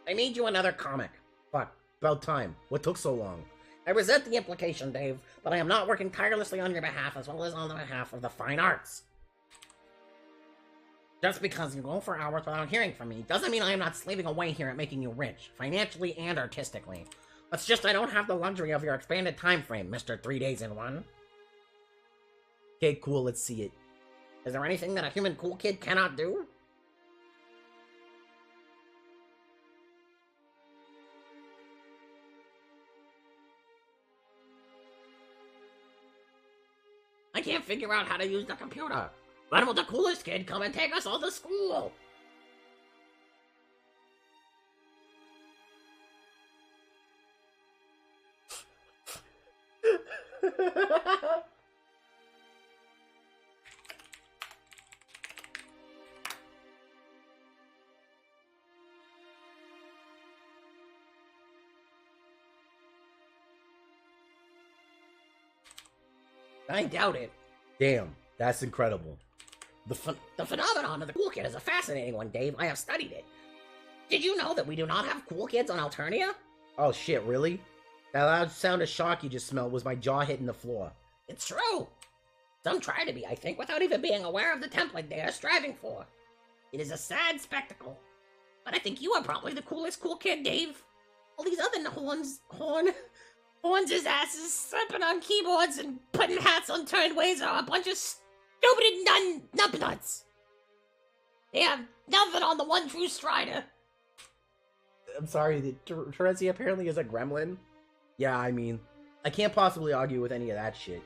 I made you another comic. Fuck, about time. What took so long? I resent the implication, Dave, but I am not working tirelessly on your behalf as well as on the behalf of the fine arts. Just because you go for hours without hearing from me doesn't mean I am not slaving away here at making you rich, financially and artistically. It's just I don't have the luxury of your expanded time frame, Mr. 3 days in one. Okay, cool, let's see it. Is there anything that a human cool kid cannot do? I can't figure out how to use the computer. When will the coolest kid come and take us all to school? I doubt it. Damn, that's incredible. The phenomenon of the cool kid is a fascinating one, Dave. I have studied it. Did you know that we do not have cool kids on Alternia? Oh shit, really? That loud sound of shock you just smelled was my jaw hitting the floor. It's true. Some try to be, I think, without even being aware of the template they are striving for. It is a sad spectacle. But I think you are probably the coolest cool kid, Dave. All these other horns' asses slapping on keyboards and putting hats on turned ways are a bunch of stupid numbnuts. They have nothing on the one true Strider. I'm sorry, Teresia apparently is a gremlin? Yeah, I mean, I can't possibly argue with any of that shit.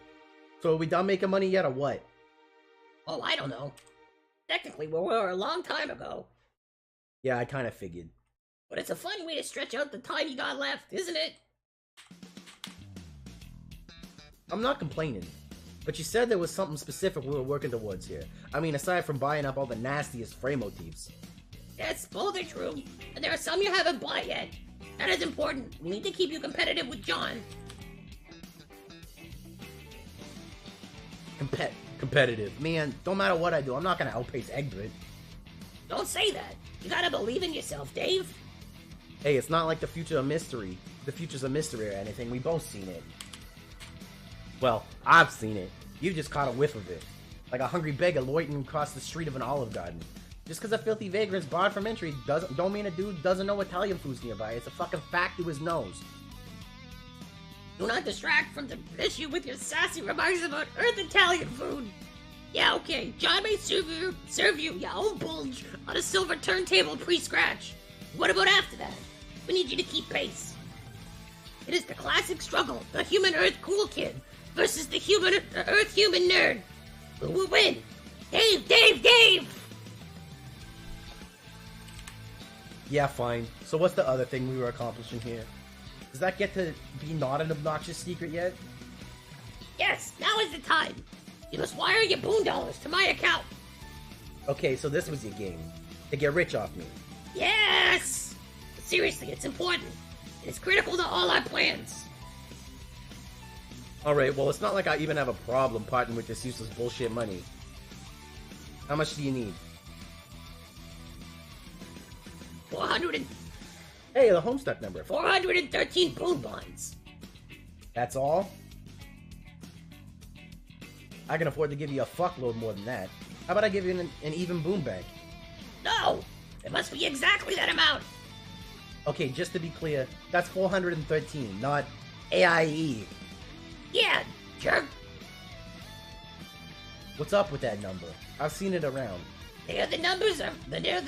So are we done making money yet or what? Oh, I don't know. Technically, we were a long time ago. Yeah, I kind of figured. But it's a fun way to stretch out the time you got left, isn't it? I'm not complaining. But you said there was something specific we were working towards here. I mean, aside from buying up all the nastiest frame motifs. Yes, both are true. And there are some you haven't bought yet. That is important. We need to keep you competitive with John. Competitive. Man, don't matter what I do, I'm not gonna outpace Egbert. Don't say that. You gotta believe in yourself, Dave. Hey, it's not like the future's a mystery or anything. We both seen it. Well, I've seen it. You just caught a whiff of it. Like a hungry beggar loitering across the street of an Olive Garden. Just because a filthy vagrant's barred from entry don't mean a dude doesn't know Italian food's nearby. It's a fucking fact to his nose. Do not distract from the issue with your sassy remarks about Earth Italian food. Yeah, okay, John may serve you your own bulge on a silver turntable pre-scratch. What about after that? We need you to keep pace. It is the classic struggle, the human Earth cool kid versus the Earth human nerd. Who will win? Dave! Yeah, fine. So what's the other thing we were accomplishing here? Does that get to be not an obnoxious secret yet? Yes, now is the time. You must wire your $boon to my account. Okay, so this was your game. To get rich off me. Yes! But seriously, it's important. It is critical to all our plans. Alright, well, it's not like I even have a problem parting with this useless bullshit money. How much do you need? 400 Hey, the homestuck number. 413 boon bonds. That's all? I can afford to give you a fuckload more than that. How about I give you an even boon bank? No! It must be exactly that amount. Okay, just to be clear, that's 413, not AIE. Yeah, jerk. What's up with that number? I've seen it around. They're the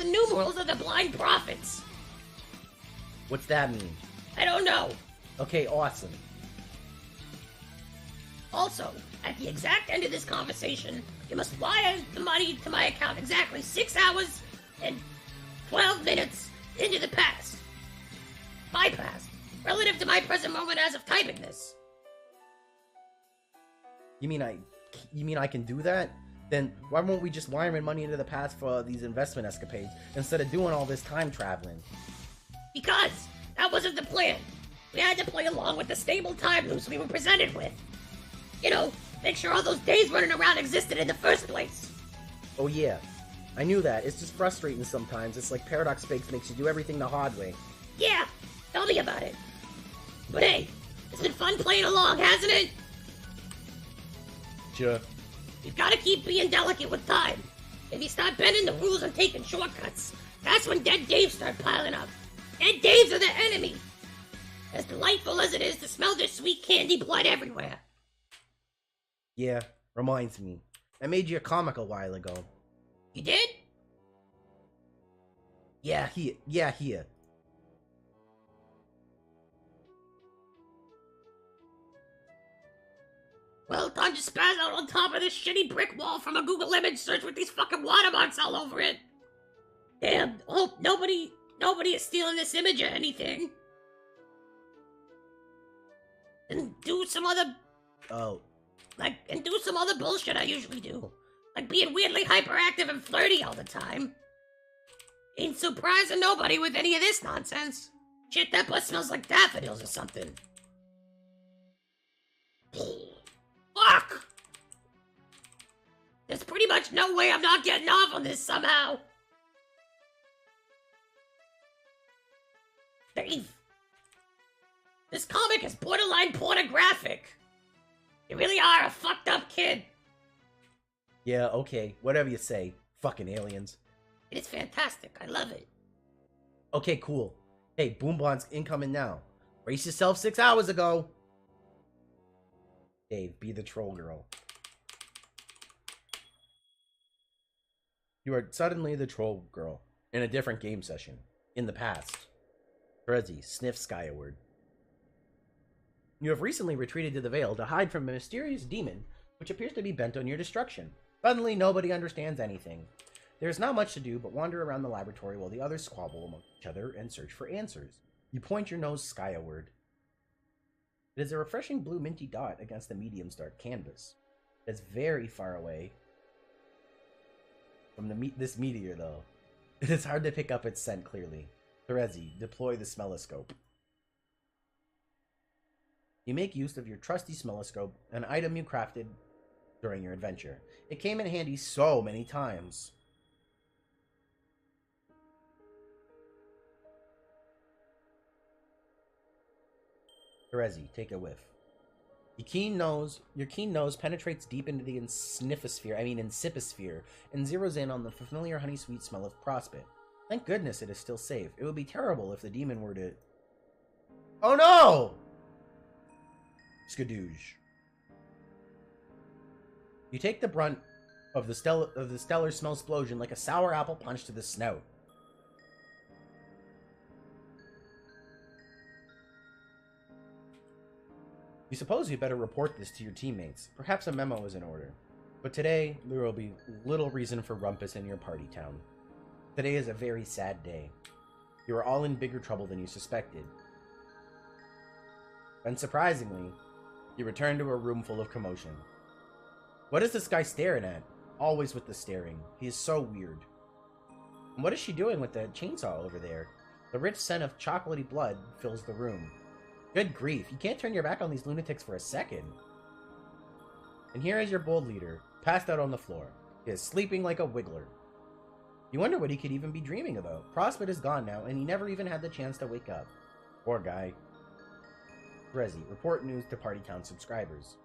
numerals of the blind prophets. What's that mean? I don't know. Okay, awesome. Also, at the exact end of this conversation, you must wire the money to my account exactly 6 hours and 12 minutes into the past. My past, relative to my present moment as of typing this. You mean I can do that? Then why won't we just wire in money into the past for these investment escapades instead of doing all this time traveling? Because that wasn't the plan. We had to play along with the stable time loops we were presented with. You know, make sure all those days running around existed in the first place. Oh yeah, I knew that. It's just frustrating sometimes. It's like Paradox Fakes makes you do everything the hard way. Yeah, tell me about it. But hey, it's been fun playing along, hasn't it? Sure. You've gotta keep being delicate with time. If you start bending the rules and taking shortcuts, that's when dead Daves start piling up. Dead Daves are the enemy. As delightful as it is to smell their sweet candy blood everywhere. Yeah, reminds me. I made you a comic a while ago. You did? Yeah, here. Well, time to spaz out on top of this shitty brick wall from a Google image search with these fucking watermarks all over it. Damn, hope nobody is stealing this image or anything. And do some other bullshit I usually do. Like being weirdly hyperactive and flirty all the time. Ain't surprising nobody with any of this nonsense. Shit, that butt smells like daffodils or something. Fuck! There's pretty much no way I'm not getting off on this somehow. Dave, this comic is borderline pornographic. You really are a fucked up kid. Yeah, okay, whatever you say. Fucking aliens. It is fantastic. I love it. Okay, cool. Hey, Boombon's incoming now. Brace yourself 6 hours ago. Dave, be the troll girl. You are suddenly the troll girl in a different game session. In the past. Terezi, sniff skyward. You have recently retreated to the Vale to hide from a mysterious demon which appears to be bent on your destruction. Suddenly, nobody understands anything. There is not much to do but wander around the laboratory while the others squabble among each other and search for answers. You point your nose skyward. It is a refreshing blue minty dot against the medium's dark canvas. It's very far away from this meteor, though. It is hard to pick up its scent clearly. Terezi, deploy the smelloscope. You make use of your trusty smelloscope, an item you crafted during your adventure. It came in handy so many times. Terezi, take a whiff. Your keen nose penetrates deep into the insiposphere, and zeroes in on the familiar honey-sweet smell of prospit. Thank goodness it is still safe. It would be terrible if the demon were to... Oh no! Skadoosh. You take the brunt of the stellar smell explosion like a sour apple punch to the snout. You suppose you better report this to your teammates. Perhaps a memo is in order. But today, there will be little reason for rumpus in your party town. Today is a very sad day. You are all in bigger trouble than you suspected. Unsurprisingly, you return to a room full of commotion. What is this guy staring at? Always with the staring. He is so weird. And what is she doing with the chainsaw over there? The rich scent of chocolatey blood fills the room. Good grief, you can't turn your back on these lunatics for a second. And here is your bold leader, passed out on the floor. He is sleeping like a wiggler. You wonder what he could even be dreaming about. Prospect is gone now, and he never even had the chance to wake up. Poor guy. Terezi, report news to Party Town subscribers.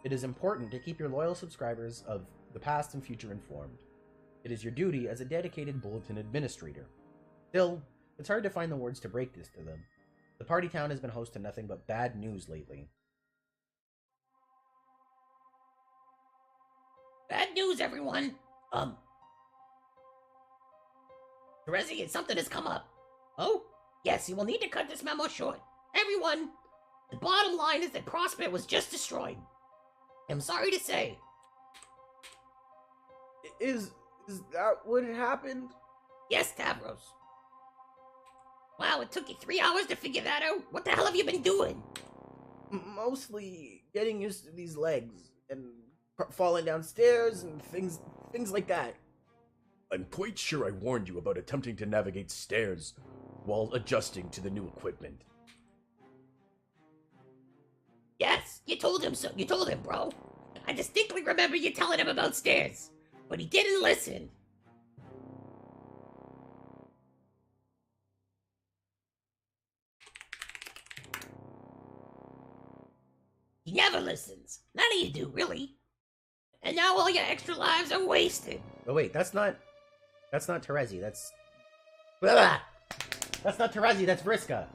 It is important to keep your loyal subscribers of the past and future informed. It is your duty as a dedicated bulletin administrator. Still, it's hard to find the words to break this to them. The Party Town has been host to nothing but bad news lately. Bad news, everyone. Terezi, something has come up. Oh? Yes, you will need to cut this memo short. Everyone, the bottom line is that Prospect was just destroyed. I'm sorry to say. Is Is that what happened? Yes, Tavros. Wow, it took you 3 hours to figure that out? What the hell have you been doing? Mostly getting used to these legs and falling downstairs and things like that. I'm quite sure I warned you about attempting to navigate stairs while adjusting to the new equipment. Yes, you told him so. You told him, bro. I distinctly remember you telling him about stairs, but he didn't listen. He never listens. None of you do, really. And now all your extra lives are wasted. Oh wait, that's not Terezi. That's blah. That's not Terezi. That's Vriska.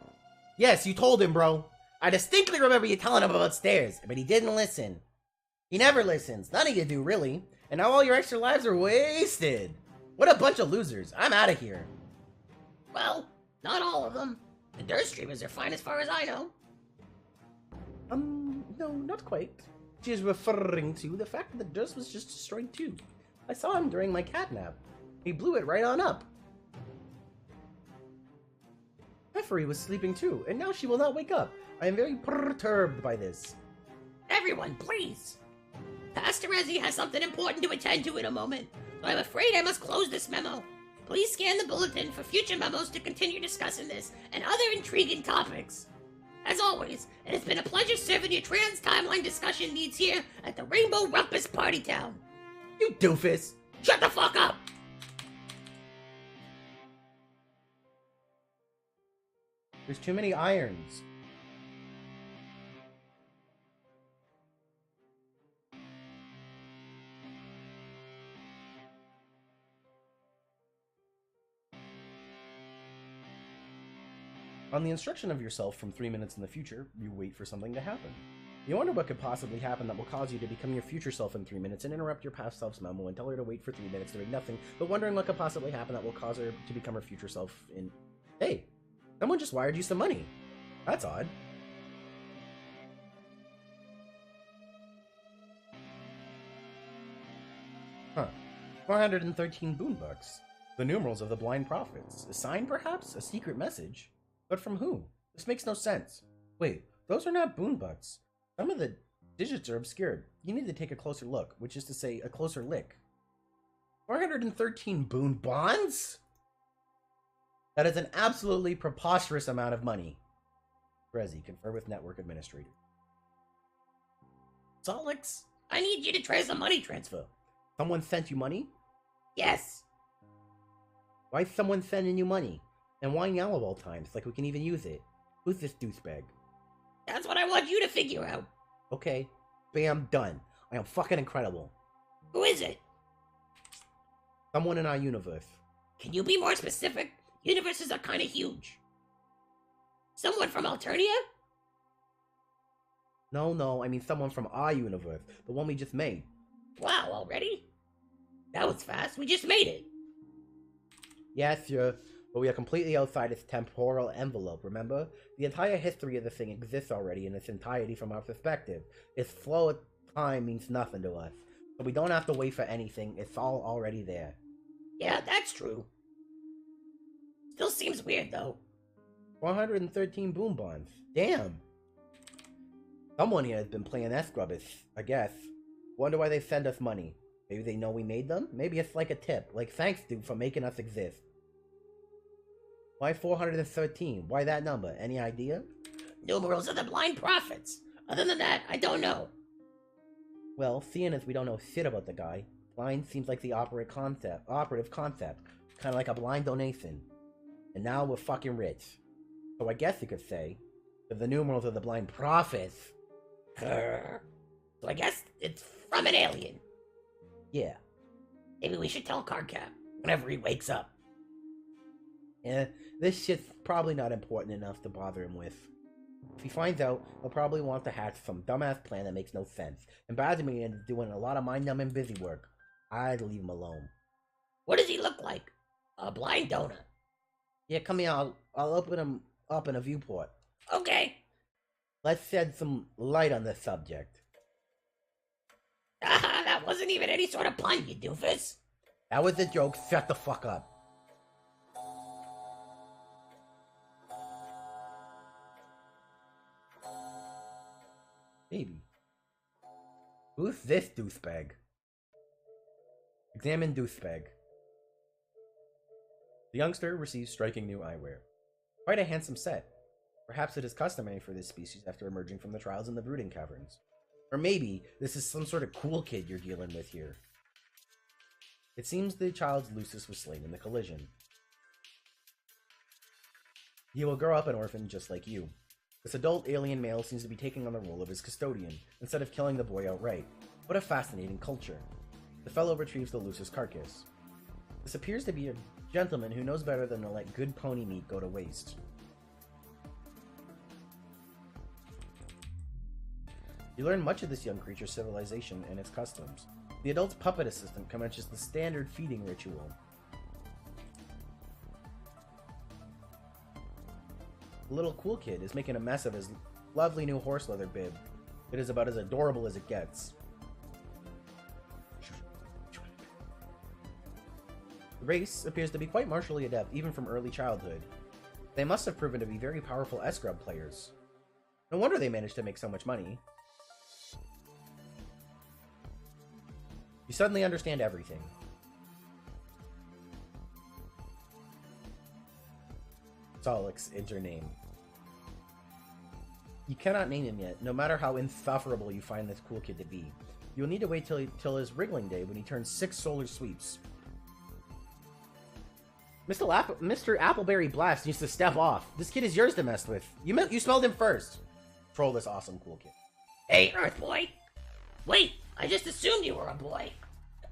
Yes, you told him, bro. I distinctly remember you telling him about stairs, but he didn't listen. He never listens. None of you do, really. And now all your extra lives are wasted. What a bunch of losers. I'm out of here. Well, not all of them. The Dirt Streamers are fine as far as I know. No, not quite. She is referring to the fact that the Durst was just destroyed too. I saw him during my cat nap. He blew it right on up. Effery was sleeping too, and now she will not wake up. I am very perturbed by this. Everyone, please. Pastor Ezzy has something important to attend to in a moment, so I'm afraid I must close this memo. Please scan the bulletin for future memos to continue discussing this and other intriguing topics. As always, it has been a pleasure serving your trans timeline discussion needs here at the Rainbow Rumpus Party Town. You doofus. Shut the fuck up! There's too many irons. On the instruction of yourself from 3 minutes in the future, you wait for something to happen. You wonder what could possibly happen that will cause you to become your future self in 3 minutes and interrupt your past self's memo and tell her to wait for 3 minutes doing nothing, but wondering what could possibly happen that will cause her to become her future self in... Hey, someone just wired you some money. That's odd. Huh. 413 boonbucks. The numerals of the blind prophets. A sign, perhaps? A secret message? But from who? This makes no sense. Wait, those are not boonbucks. Some of the digits are obscured. You need to take a closer look, which is to say, a closer lick. 413 boon bonds? That is an absolutely preposterous amount of money. Rezi, confer with network administrator. Solix, I need you to try some money transfer. Someone sent you money? Yes. Why is someone sending you money? And why now of all times? Like we can even use it. Who's this douchebag? That's what I want you to figure out. Okay. Bam, done. I am fucking incredible. Who is it? Someone in our universe. Can you be more specific? Universes are kind of huge. Someone from Alternia? No, I mean someone from our universe. The one we just made. Wow, already? That was fast. We just made it. Yes, sure. But we are completely outside its temporal envelope, remember? The entire history of the thing exists already in its entirety from our perspective. Its flow of time means nothing to us. So we don't have to wait for anything, it's all already there. Yeah, that's true. Still seems weird, though. 413 boom bonds. Damn. Someone here has been playing S-Grubbis, I guess. Wonder why they send us money. Maybe they know we made them? Maybe it's like a tip, like thanks dude for making us exist. Why 413? Why that number? Any idea? Numerals of the blind prophets. Other than that, I don't know. Well, seeing as we don't know shit about the guy, blind seems like the operative concept. Kinda like a blind donation. And now we're fucking rich. So I guess you could say, that the numerals of the blind prophets. So I guess it's from an alien. Yeah. Maybe we should tell Cardcap whenever he wakes up. Eh, this shit's probably not important enough to bother him with. If he finds out, he'll probably want to hatch some dumbass plan that makes no sense, and badger me into doing a lot of mind-numbing busy work. I'd leave him alone. What does he look like? A blind donut. Yeah, come here, I'll open him up in a viewport. Okay. Let's shed some light on this subject. That wasn't even any sort of pun, you doofus. That was the joke. Shut the fuck up. Maybe. Who's this douchebag? Examine douchebag. The youngster receives striking new eyewear. Quite a handsome set. Perhaps it is customary for this species after emerging from the trials in the brooding caverns. Or maybe this is some sort of cool kid you're dealing with here. It seems the child's Lucis was slain in the collision. He will grow up an orphan just like you. This adult alien male seems to be taking on the role of his custodian, instead of killing the boy outright. What a fascinating culture. The fellow retrieves the Lucis carcass. This appears to be a gentleman who knows better than to let good pony meat go to waste. You learn much of this young creature's civilization and its customs. The adult's puppet assistant commences the standard feeding ritual. The little cool kid is making a mess of his lovely new horse leather bib. It is about as adorable as it gets. The race appears to be quite martially adept even from early childhood. They must have proven to be very powerful S-Grub players. No wonder they managed to make so much money. You suddenly understand everything. Solix, enter name. You cannot name him yet, no matter how insufferable you find this cool kid to be. You will need to wait till his wriggling day when he turns 6 solar sweeps. Mr. Appleberry Blast needs to step off. This kid is yours to mess with. You smelled him first. Troll this awesome cool kid. Hey, Earth Boy. Wait, I just assumed you were a boy.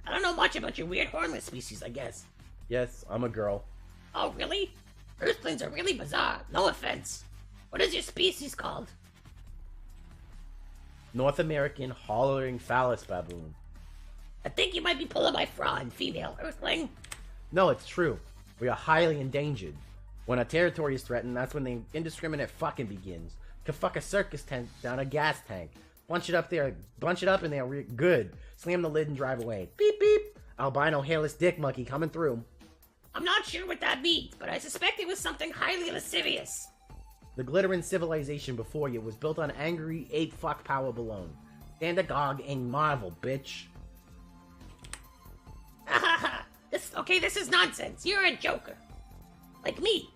I don't know much about your weird hornless species, I guess. Yes, I'm a girl. Oh, really? Earthlings are really bizarre. No offense. What is your species called? North American hollering phallus baboon. I think you might be pulling my fraud, female Earthling. No, it's true. We are highly endangered. When a territory is threatened, that's when the indiscriminate fucking begins. Can fuck a circus tent down a gas tank. Bunch it up in there, good. Slam the lid and drive away. Beep beep. Albino hairless dick monkey coming through. I'm not sure what that means, but I suspect it was something highly lascivious. The glittering civilization before you was built on angry ape fuck power alone. Stand agog and marvel, bitch. This is nonsense. You're a joker. Like me.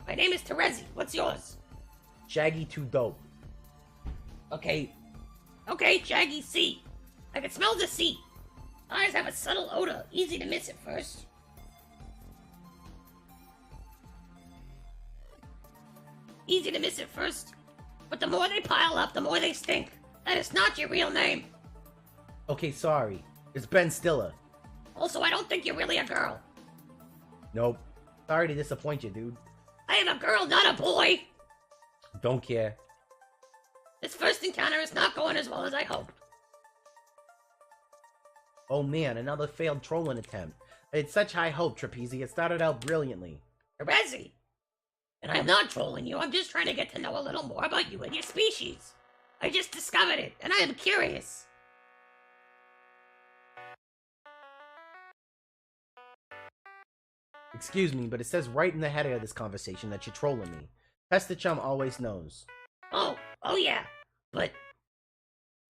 My name is Terezi. What's yours? Shaggy too dope. Okay, Shaggy C. I can smell the sea. Eyes have a subtle odor, easy to miss at first. But the more they pile up, the more they stink. That is not your real name. Okay, sorry. It's Ben Stiller. Also, I don't think you're really a girl. Nope. Sorry to disappoint you, dude. I am a girl, not a boy. Don't care. This first encounter is not going as well as I hoped. Oh man, another failed trolling attempt. I had such high hope, Trapezi. It started out brilliantly. Terezi. And I'm not trolling you, I'm just trying to get to know a little more about you and your species. I just discovered it, and I am curious. Excuse me, but it says right in the header of this conversation that you're trolling me. Pesta Chum always knows. Oh yeah. But...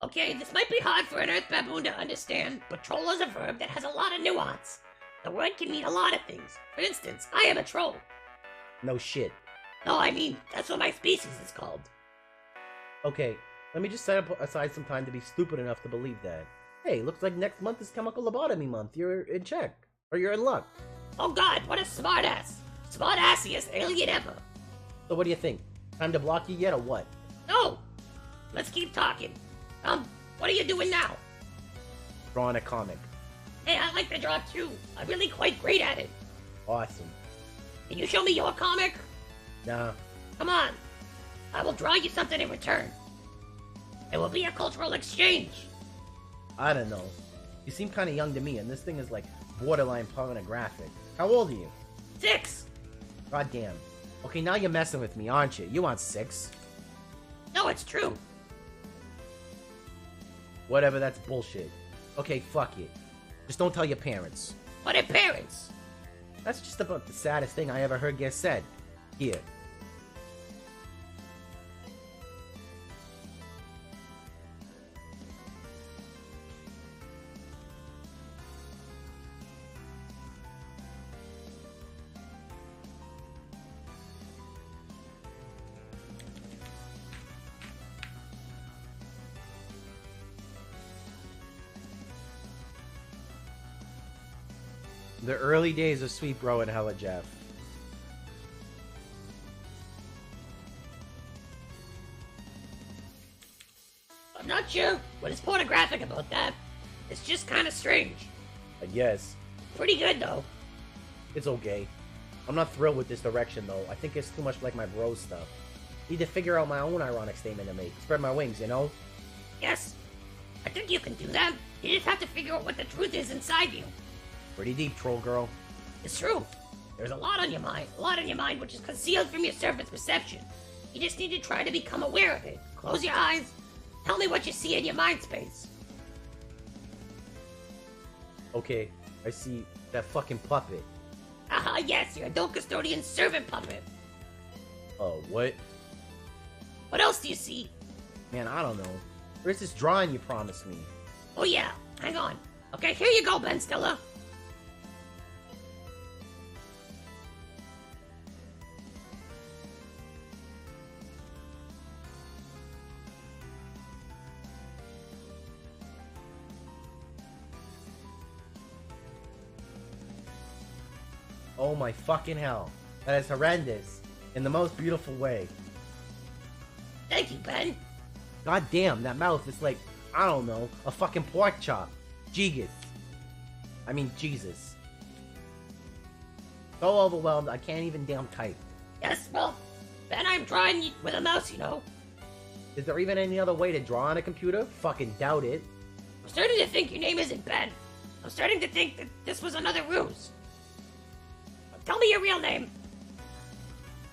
Okay, this might be hard for an Earth Baboon to understand, but troll is a verb that has a lot of nuance. The word can mean a lot of things. For instance, I am a troll. No shit. No, I mean, that's what my species is called. Okay, let me just set aside some time to be stupid enough to believe that. Hey, looks like next month is chemical lobotomy month. You're in check. Or you're in luck. Oh god, what a smartass. Smartassiest alien ever. So what do you think? Time to block you yet or what? No! Let's keep talking. What are you doing now? Drawing a comic. Hey, I like to draw too. I'm really quite great at it. Awesome. Can you show me your comic? Nah. Come on. I will draw you something in return. It will be a cultural exchange. I don't know. You seem kind of young to me, and this thing is like borderline pornographic. How old are you? 6. Goddamn. Okay, now you're messing with me, aren't you? You want 6. No, it's true. Whatever, that's bullshit. Okay, fuck it. Just don't tell your parents. Or their parents. That's just about the saddest thing I ever heard get said. Here. The early days of Sweet Bro and Hella Jeff. I'm not sure what is pornographic about that. It's just kind of strange. I guess. Pretty good, though. It's okay. I'm not thrilled with this direction, though. I think it's too much like my bro stuff. Need to figure out my own ironic statement to make. Spread my wings, you know? Yes. I think you can do that. You just have to figure out what the truth is inside you. Pretty deep, troll girl. It's true. There's a lot on your mind. A lot on your mind which is concealed from your surface perception. You just need to try to become aware of it. Close your eyes. Tell me what you see in your mind space. Okay, I see that fucking puppet. Aha, yes, your adult custodian servant puppet. Oh, what? What else do you see? Man, I don't know. Where's this drawing you promised me? Oh yeah, hang on. Okay, here you go, Ben Stiller. Oh my fucking hell. That is horrendous. In the most beautiful way. Thank you, Ben. God damn, that mouth is like, I don't know, a fucking pork chop. Jesus. I mean, Jesus. So overwhelmed, I can't even damn type. Yes, well, Ben, I'm drawing with a mouse, you know. Is there even any other way to draw on a computer? Fucking doubt it. I'm starting to think your name isn't Ben. I'm starting to think that this was another ruse. Tell me your real name.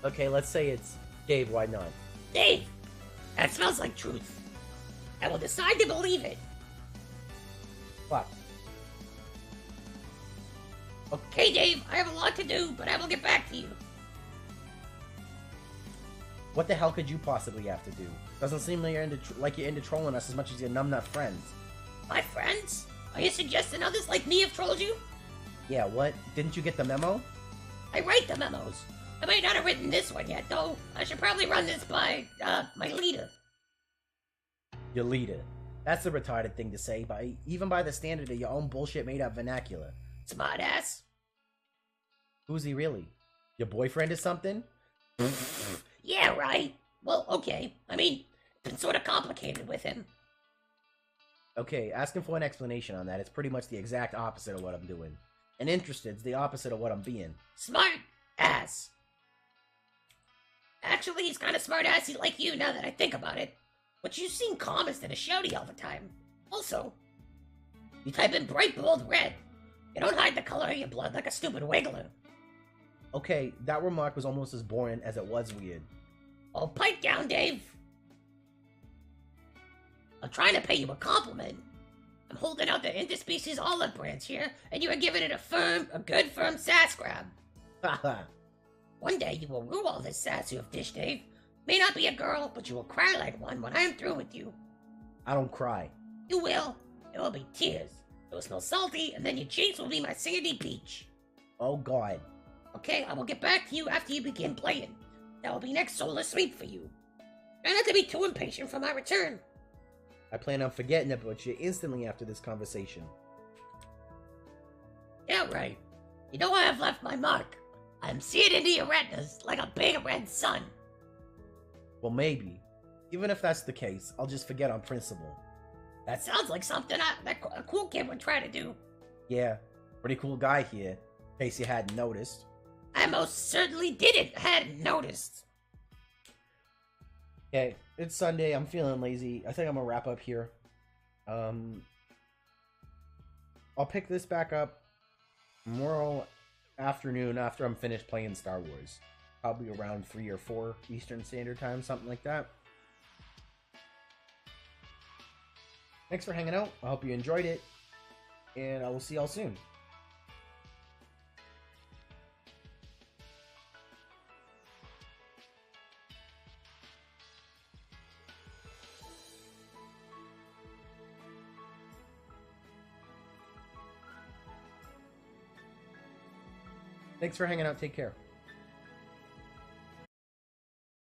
Okay, let's say it's Dave, why not? Dave. That smells like truth. I will decide to believe it. Fuck. Okay, Dave, I have a lot to do, but I will get back to you. What the hell could you possibly have to do? Doesn't seem like you're into trolling us as much as your numbnut friends. My friends? Are you suggesting others like me have trolled you? Yeah, what? Didn't you get the memo? I write the memos. I might not have written this one yet, though. I should probably run this by, my leader. Your leader. That's a retarded thing to say, even by the standard of your own bullshit made-up vernacular. Smartass. Who's he really? Your boyfriend or something? Yeah, right. Well, okay. I mean, it's been sort of complicated with him. Okay, asking for an explanation on that. It's pretty much the exact opposite of what I'm doing. And interested's the opposite of what I'm being. Smart ass. Actually, he's kind of smart-assy like you now that I think about it. But you seem calm instead of shouty all the time. Also, you type in bright bold red. You don't hide the color of your blood like a stupid wiggler. Okay, that remark was almost as boring as it was weird. Oh, pipe down, Dave. I'm trying to pay you a compliment. I'm holding out the interspecies olive branch here, and you are giving it a good firm sass grab. Haha. One day you will rue all this sass you have dished, Dave. May not be a girl, but you will cry like one when I am through with you. I don't cry. You will. There will be tears. It will smell salty, and then your cheeks will be my sandy beach. Oh god. Okay, I will get back to you after you begin playing. That will be next Solar Sweep for you. Try not to be too impatient for my return. I plan on forgetting about you instantly after this conversation. Yeah, right. You know I have left my mark. I am seared into your retinas like a big red sun. Well, maybe. Even if that's the case, I'll just forget on principle. That sounds like something a cool kid would try to do. Yeah, pretty cool guy here, in case you hadn't noticed. I most certainly hadn't noticed. Okay, it's Sunday, I'm feeling lazy. I think I'm gonna wrap up here. I'll pick this back up tomorrow afternoon after I'm finished playing Star Wars. Probably around 3 or 4 Eastern Standard Time, something like that. Thanks for hanging out. I hope you enjoyed it. And I will see y'all soon. Thanks for hanging out. Take care.